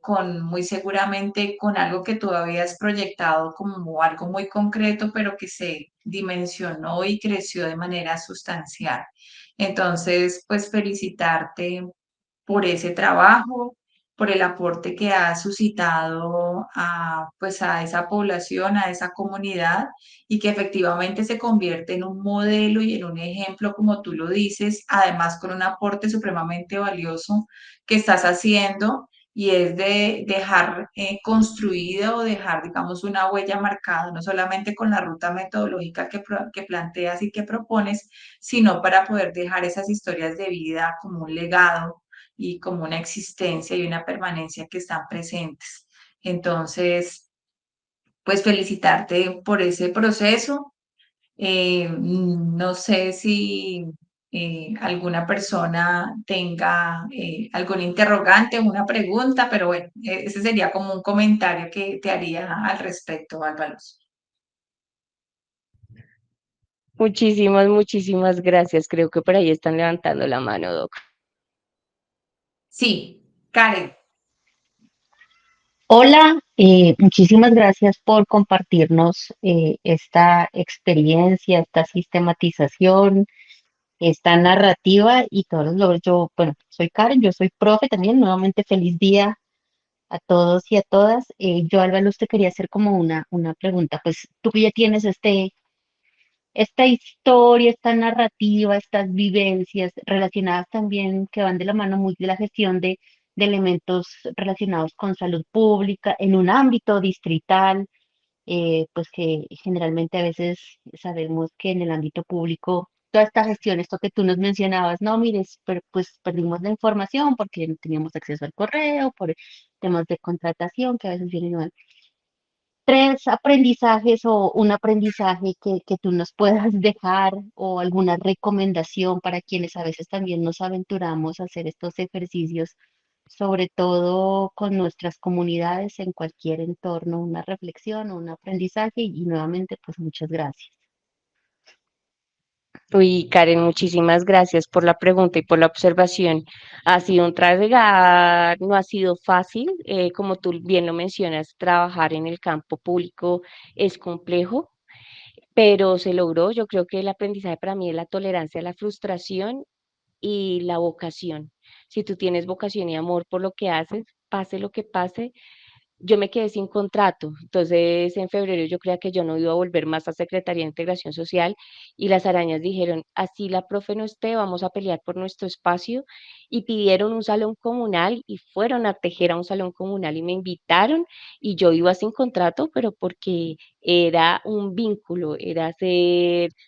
con muy seguramente con algo que tú habías proyectado como algo muy concreto, pero que se dimensionó y creció de manera sustancial. Entonces, pues felicitarte por ese trabajo, por el aporte que ha suscitado a, pues a esa población, a esa comunidad, y que efectivamente se convierte en un modelo y en un ejemplo, como tú lo dices, además con un aporte supremamente valioso que estás haciendo. Y es de dejar construida o dejar, digamos, una huella marcada, no solamente con la ruta metodológica que planteas y que propones, sino para poder dejar esas historias de vida como un legado y como una existencia y una permanencia que están presentes. Entonces, pues felicitarte por ese proceso. No sé si alguna persona tenga algún interrogante o una pregunta, pero bueno, ese sería como un comentario que te haría al respecto, Álvaro. Muchísimas gracias. Creo que por ahí están levantando la mano, Doc. Sí, Karen. Hola, muchísimas gracias por compartirnos esta experiencia, esta sistematización, esta narrativa y todos los logros. Yo, bueno, soy Karen, yo soy profe también. Nuevamente, feliz día a todos y a todas. Yo, Álvaro, te quería hacer como una pregunta. Pues tú que ya tienes esta historia, esta narrativa, estas vivencias relacionadas también que van de la mano muy de la gestión de elementos relacionados con salud pública en un ámbito distrital, pues que generalmente a veces sabemos que en el ámbito público toda esta gestión, esto que tú nos mencionabas, no, mires, pues perdimos la información porque no teníamos acceso al correo, por temas de contratación que a veces vienen mal. Tres aprendizajes o un aprendizaje que tú nos puedas dejar o alguna recomendación para quienes a veces también nos aventuramos a hacer estos ejercicios, sobre todo con nuestras comunidades en cualquier entorno, una reflexión o un aprendizaje y nuevamente pues muchas gracias. Uy, Karen, muchísimas gracias por la pregunta y por la observación. Ha sido un traslado, no ha sido fácil, como tú bien lo mencionas, trabajar en el campo público es complejo, pero se logró. Yo creo que el aprendizaje para mí es la tolerancia a la frustración y la vocación. Si tú tienes vocación y amor por lo que haces, pase lo que pase, yo me quedé sin contrato, entonces en febrero yo creía que yo no iba a volver más a Secretaría de Integración Social y las arañas dijeron, así la profe no esté, vamos a pelear por nuestro espacio y pidieron un salón comunal y fueron a tejer a un salón comunal y me invitaron y yo iba sin contrato, pero porque era un vínculo, era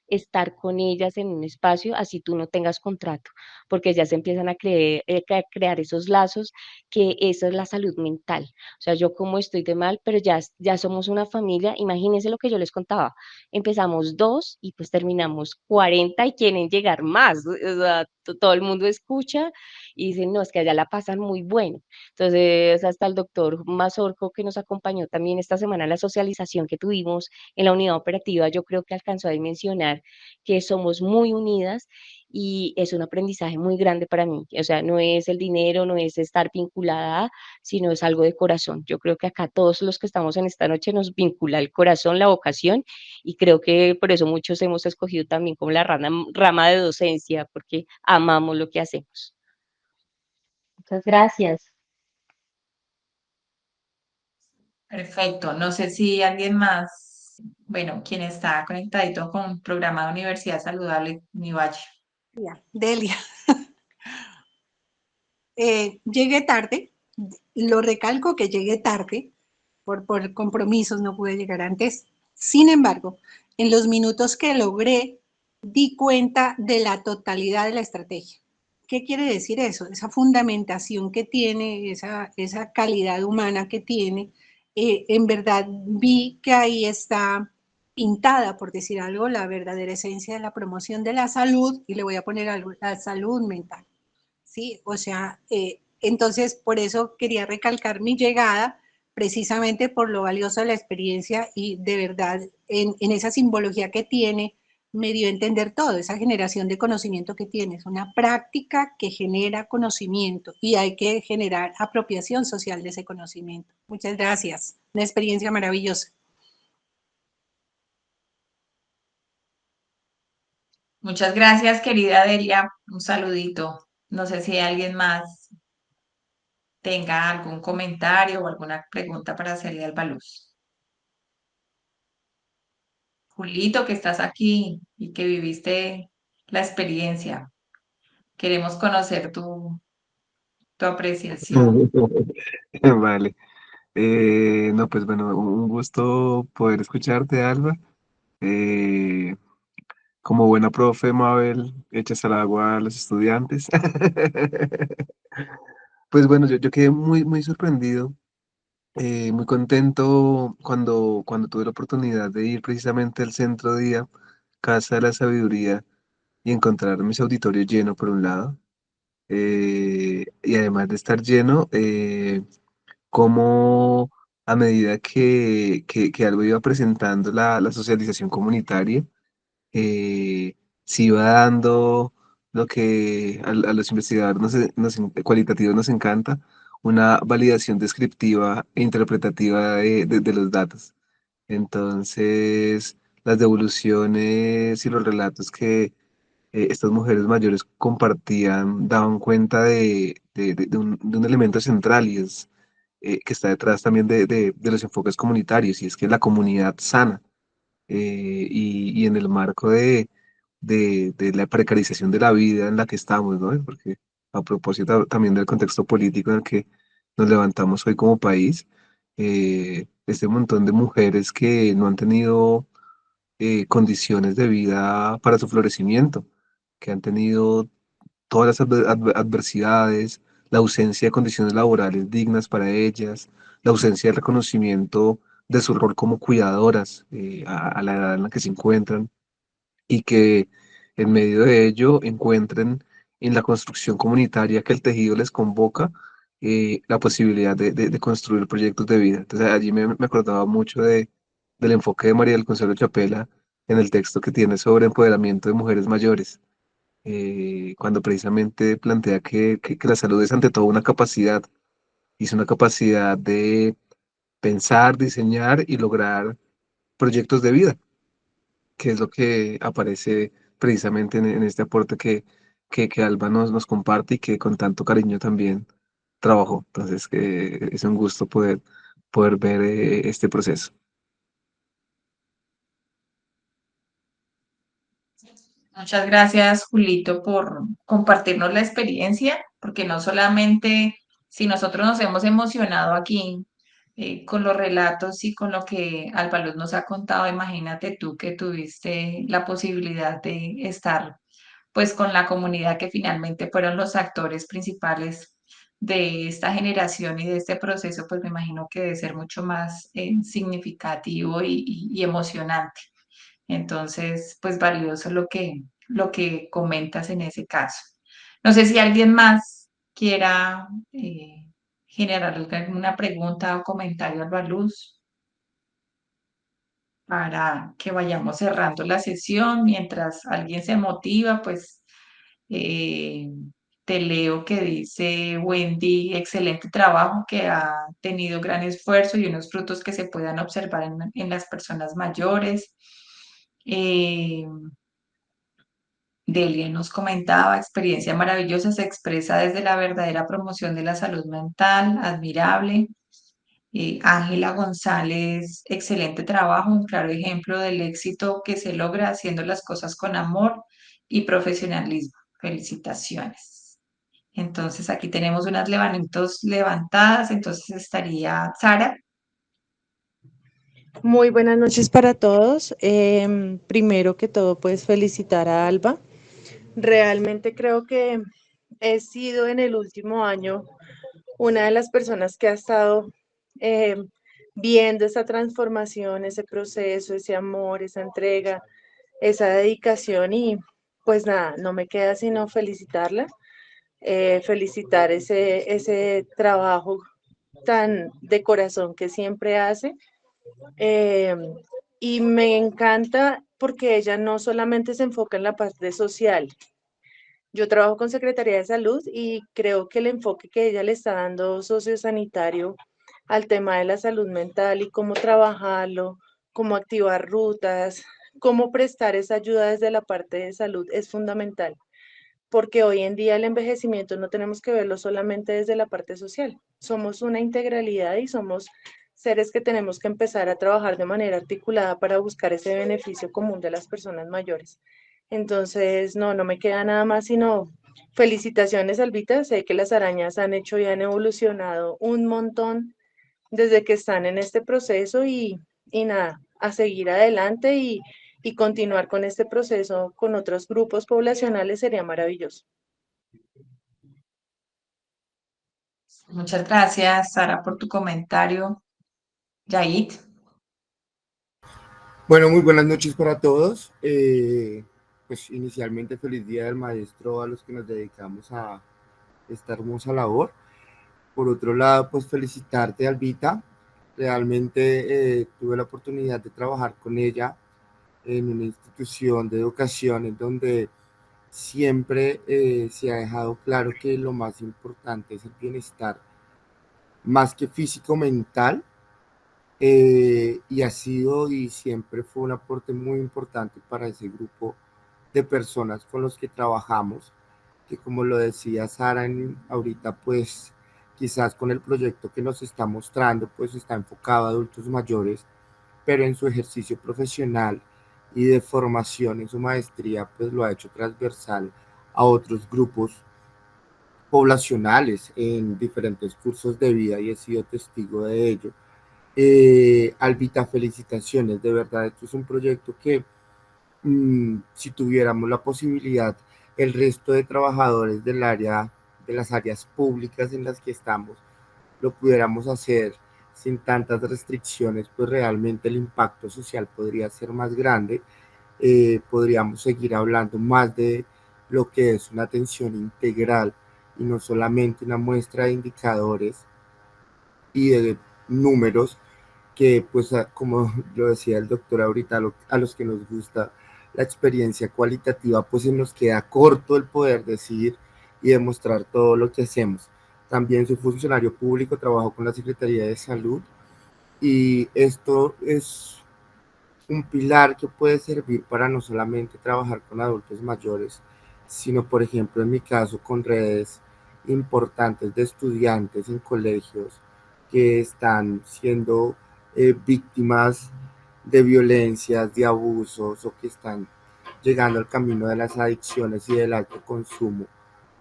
estar con ellas en un espacio, así tú no tengas contrato, porque ya se empiezan a crear esos lazos, que eso es la salud mental. O sea, yo como estoy de mal, pero ya somos una familia. Imagínense lo que yo les contaba. Empezamos dos y pues terminamos 40 y quieren llegar más. O sea, todo el mundo escucha y dicen, no, es que allá la pasan muy bueno. Entonces, hasta el doctor Mazorco, que nos acompañó también esta semana en la socialización que tuvimos en la unidad operativa, yo creo que alcanzó a dimensionar que somos muy unidas y es un aprendizaje muy grande para mí. O sea, no es el dinero, no es estar vinculada, sino es algo de corazón. Yo creo que acá todos los que estamos en esta noche nos vincula el corazón, la vocación, y creo que por eso muchos hemos escogido también como la rama de docencia, porque amamos lo que hacemos. Muchas gracias. Perfecto. No sé si alguien más, bueno, quien está conectadito con el programa de Universidad Saludable, ni vaya. Ya, Delia, llegué tarde, lo recalco que llegué tarde, por compromisos no pude llegar antes. Sin embargo, en los minutos que logré, di cuenta de la totalidad de la estrategia. ¿Qué quiere decir eso? Esa fundamentación que tiene, esa calidad humana que tiene, en verdad vi que ahí está pintada, por decir algo, la verdadera esencia de la promoción de la salud, y le voy a poner algo, la salud mental. ¿Sí? O sea, entonces por eso quería recalcar mi llegada, precisamente por lo valioso de la experiencia y de verdad en esa simbología que tiene, me dio a entender todo, esa generación de conocimiento que tiene, es una práctica que genera conocimiento y hay que generar apropiación social de ese conocimiento. Muchas gracias, una experiencia maravillosa. Muchas gracias, querida Delia. Un saludito. No sé si alguien más tenga algún comentario o alguna pregunta para hacerle al Baluz. Julito, que estás aquí y que viviste la experiencia. Queremos conocer tu apreciación. Vale. No, pues bueno, un gusto poder escucharte, Alba. Eh, Como buena profe, Mabel, echas al agua a los estudiantes. Pues bueno, yo quedé muy sorprendido, muy contento cuando tuve la oportunidad de ir precisamente al centro día, Casa de la Sabiduría, y encontrar mis auditorios llenos por un lado. Y además de estar lleno, cómo a medida que algo iba presentando la socialización comunitaria, se iba dando lo que a los investigadores cualitativos nos encanta, una validación descriptiva e interpretativa de los datos. Entonces, las devoluciones y los relatos que estas mujeres mayores compartían daban cuenta de un elemento central y es que está detrás también de los enfoques comunitarios y es que la comunidad sana y en el marco de la precarización de la vida en la que estamos, ¿no? Porque a propósito también del contexto político en el que nos levantamos hoy como país, este montón de mujeres que no han tenido condiciones de vida para su florecimiento, que han tenido todas las adversidades, la ausencia de condiciones laborales dignas para ellas, la ausencia de reconocimiento de su rol como cuidadoras a la edad en la que se encuentran y que en medio de ello encuentren en la construcción comunitaria que el tejido les convoca la posibilidad de construir proyectos de vida. Entonces allí me acordaba mucho del enfoque de María del Consuelo Chapela en el texto que tiene sobre empoderamiento de mujeres mayores, cuando precisamente plantea que la salud es ante todo una capacidad, y es una capacidad de pensar, diseñar y lograr proyectos de vida, que es lo que aparece precisamente en este aporte que Alba nos comparte y que con tanto cariño también trabajó. Entonces, es un gusto poder ver este proceso. Muchas gracias, Julito, por compartirnos la experiencia, porque no solamente si nosotros nos hemos emocionado aquí con los relatos y con lo que Albaluz nos ha contado, imagínate tú que tuviste la posibilidad de estar pues con la comunidad que finalmente fueron los actores principales de esta generación y de este proceso, pues me imagino que debe ser mucho más significativo y emocionante. Entonces, pues valioso lo que comentas en ese caso. No sé si alguien más quiera generar alguna pregunta o comentario al Baluz para que vayamos cerrando la sesión. Mientras alguien se motiva, pues eh, te leo que dice Wendy, excelente trabajo, que ha tenido gran esfuerzo y unos frutos que se puedan observar en las personas mayores. Eh, Delia nos comentaba, experiencia maravillosa, se expresa desde la verdadera promoción de la salud mental, admirable. Ángela González, excelente trabajo, un claro ejemplo del éxito que se logra haciendo las cosas con amor y profesionalismo. Felicitaciones. Entonces aquí tenemos unas levanitos levantadas, entonces estaría Sara. Muy buenas noches para todos. Primero que todo, pues felicitar a Alba. Realmente creo que he sido en el último año una de las personas que ha estado eh, viendo esa transformación, ese proceso, ese amor, esa entrega, esa dedicación y pues nada, no me queda sino felicitarla, felicitar ese trabajo tan de corazón que siempre hace. Eh, y me encanta porque ella no solamente se enfoca en la parte social. Yo trabajo con Secretaría de Salud y creo que el enfoque que ella le está dando sociosanitario al tema de la salud mental y cómo trabajarlo, cómo activar rutas, cómo prestar esa ayuda desde la parte de salud es fundamental, porque hoy en día el envejecimiento no tenemos que verlo solamente desde la parte social. Somos una integralidad y somos seres que tenemos que empezar a trabajar de manera articulada para buscar ese beneficio común de las personas mayores. Entonces, no me queda nada más sino felicitaciones, Albita. Sé que las arañas han hecho y han evolucionado un montón desde que están en este proceso y nada, a seguir adelante y continuar con este proceso con otros grupos poblacionales sería maravilloso. Muchas gracias, Sara, por tu comentario. Yait. Bueno, muy buenas noches para todos. Pues inicialmente feliz Día del Maestro a los que nos dedicamos a esta hermosa labor. Por otro lado, pues felicitarte, Albita. Realmente tuve la oportunidad de trabajar con ella en una institución de educación en donde siempre se ha dejado claro que lo más importante es el bienestar, más que físico-mental, y ha sido y siempre fue un aporte muy importante para ese grupo de personas con los que trabajamos, que como lo decía Sara ahorita, pues quizás con el proyecto que nos está mostrando, pues está enfocado a adultos mayores, pero en su ejercicio profesional y de formación en su maestría, pues lo ha hecho transversal a otros grupos poblacionales en diferentes cursos de vida y he sido testigo de ello. Albita, felicitaciones, de verdad, esto es un proyecto que si tuviéramos la posibilidad, el resto de trabajadores del área, de las áreas públicas en las que estamos, lo pudiéramos hacer sin tantas restricciones, pues realmente el impacto social podría ser más grande. Podríamos seguir hablando más de lo que es una atención integral y no solamente una muestra de indicadores y de números que pues como lo decía el doctor ahorita, a los que nos gusta la experiencia cualitativa, pues se nos queda corto el poder decir y demostrar todo lo que hacemos. También soy funcionario público, trabajo con la Secretaría de Salud y esto es un pilar que puede servir para no solamente trabajar con adultos mayores, sino por ejemplo en mi caso con redes importantes de estudiantes en colegios que están siendo víctimas de violencias, de abusos o que están llegando al camino de las adicciones y del alto consumo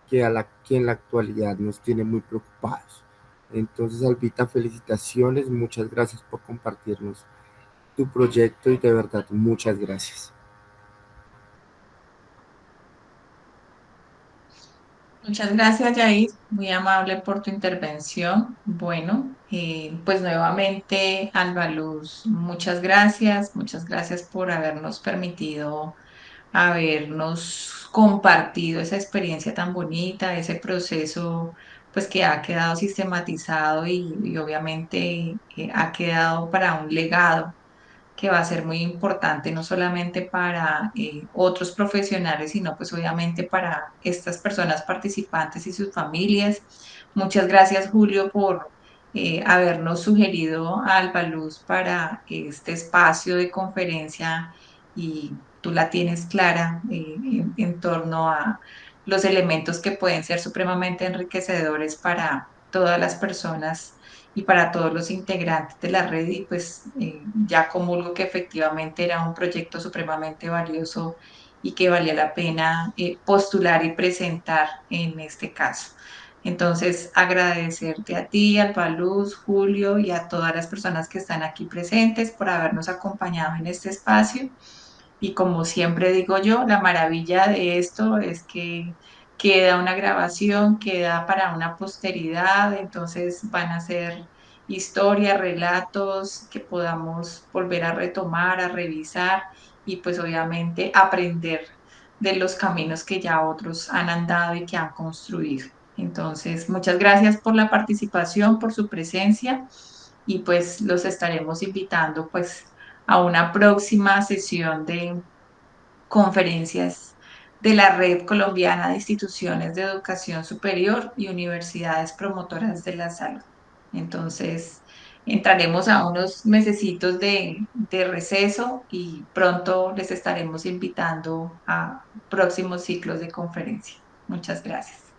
que en la actualidad nos tiene muy preocupados. Entonces, Albita, felicitaciones, muchas gracias por compartirnos tu proyecto y de verdad muchas gracias. Muchas gracias, Yair, muy amable por tu intervención. Bueno, pues nuevamente, Alba Luz, muchas gracias por habernos permitido habernos compartido esa experiencia tan bonita, ese proceso pues que ha quedado sistematizado y obviamente ha quedado para un legado que va a ser muy importante no solamente para otros profesionales, sino pues obviamente para estas personas participantes y sus familias. Muchas gracias, Julio, por habernos sugerido a Albaluz para este espacio de conferencia y tú la tienes clara en torno a los elementos que pueden ser supremamente enriquecedores para todas las personas y para todos los integrantes de la red y pues ya comulgo que efectivamente era un proyecto supremamente valioso y que valía la pena postular y presentar en este caso. Entonces, agradecerte a ti, al Paluz, Julio y a todas las personas que están aquí presentes por habernos acompañado en este espacio. Y como siempre digo yo, la maravilla de esto es que queda una grabación, queda para una posteridad, entonces van a ser historias, relatos que podamos volver a retomar, a revisar y pues obviamente aprender de los caminos que ya otros han andado y que han construido. Entonces, muchas gracias por la participación, por su presencia y pues los estaremos invitando pues a una próxima sesión de conferencias de la Red Colombiana de Instituciones de Educación Superior y Universidades Promotoras de la Salud. Entonces, entraremos a unos mesecitos de receso y pronto les estaremos invitando a próximos ciclos de conferencia. Muchas gracias.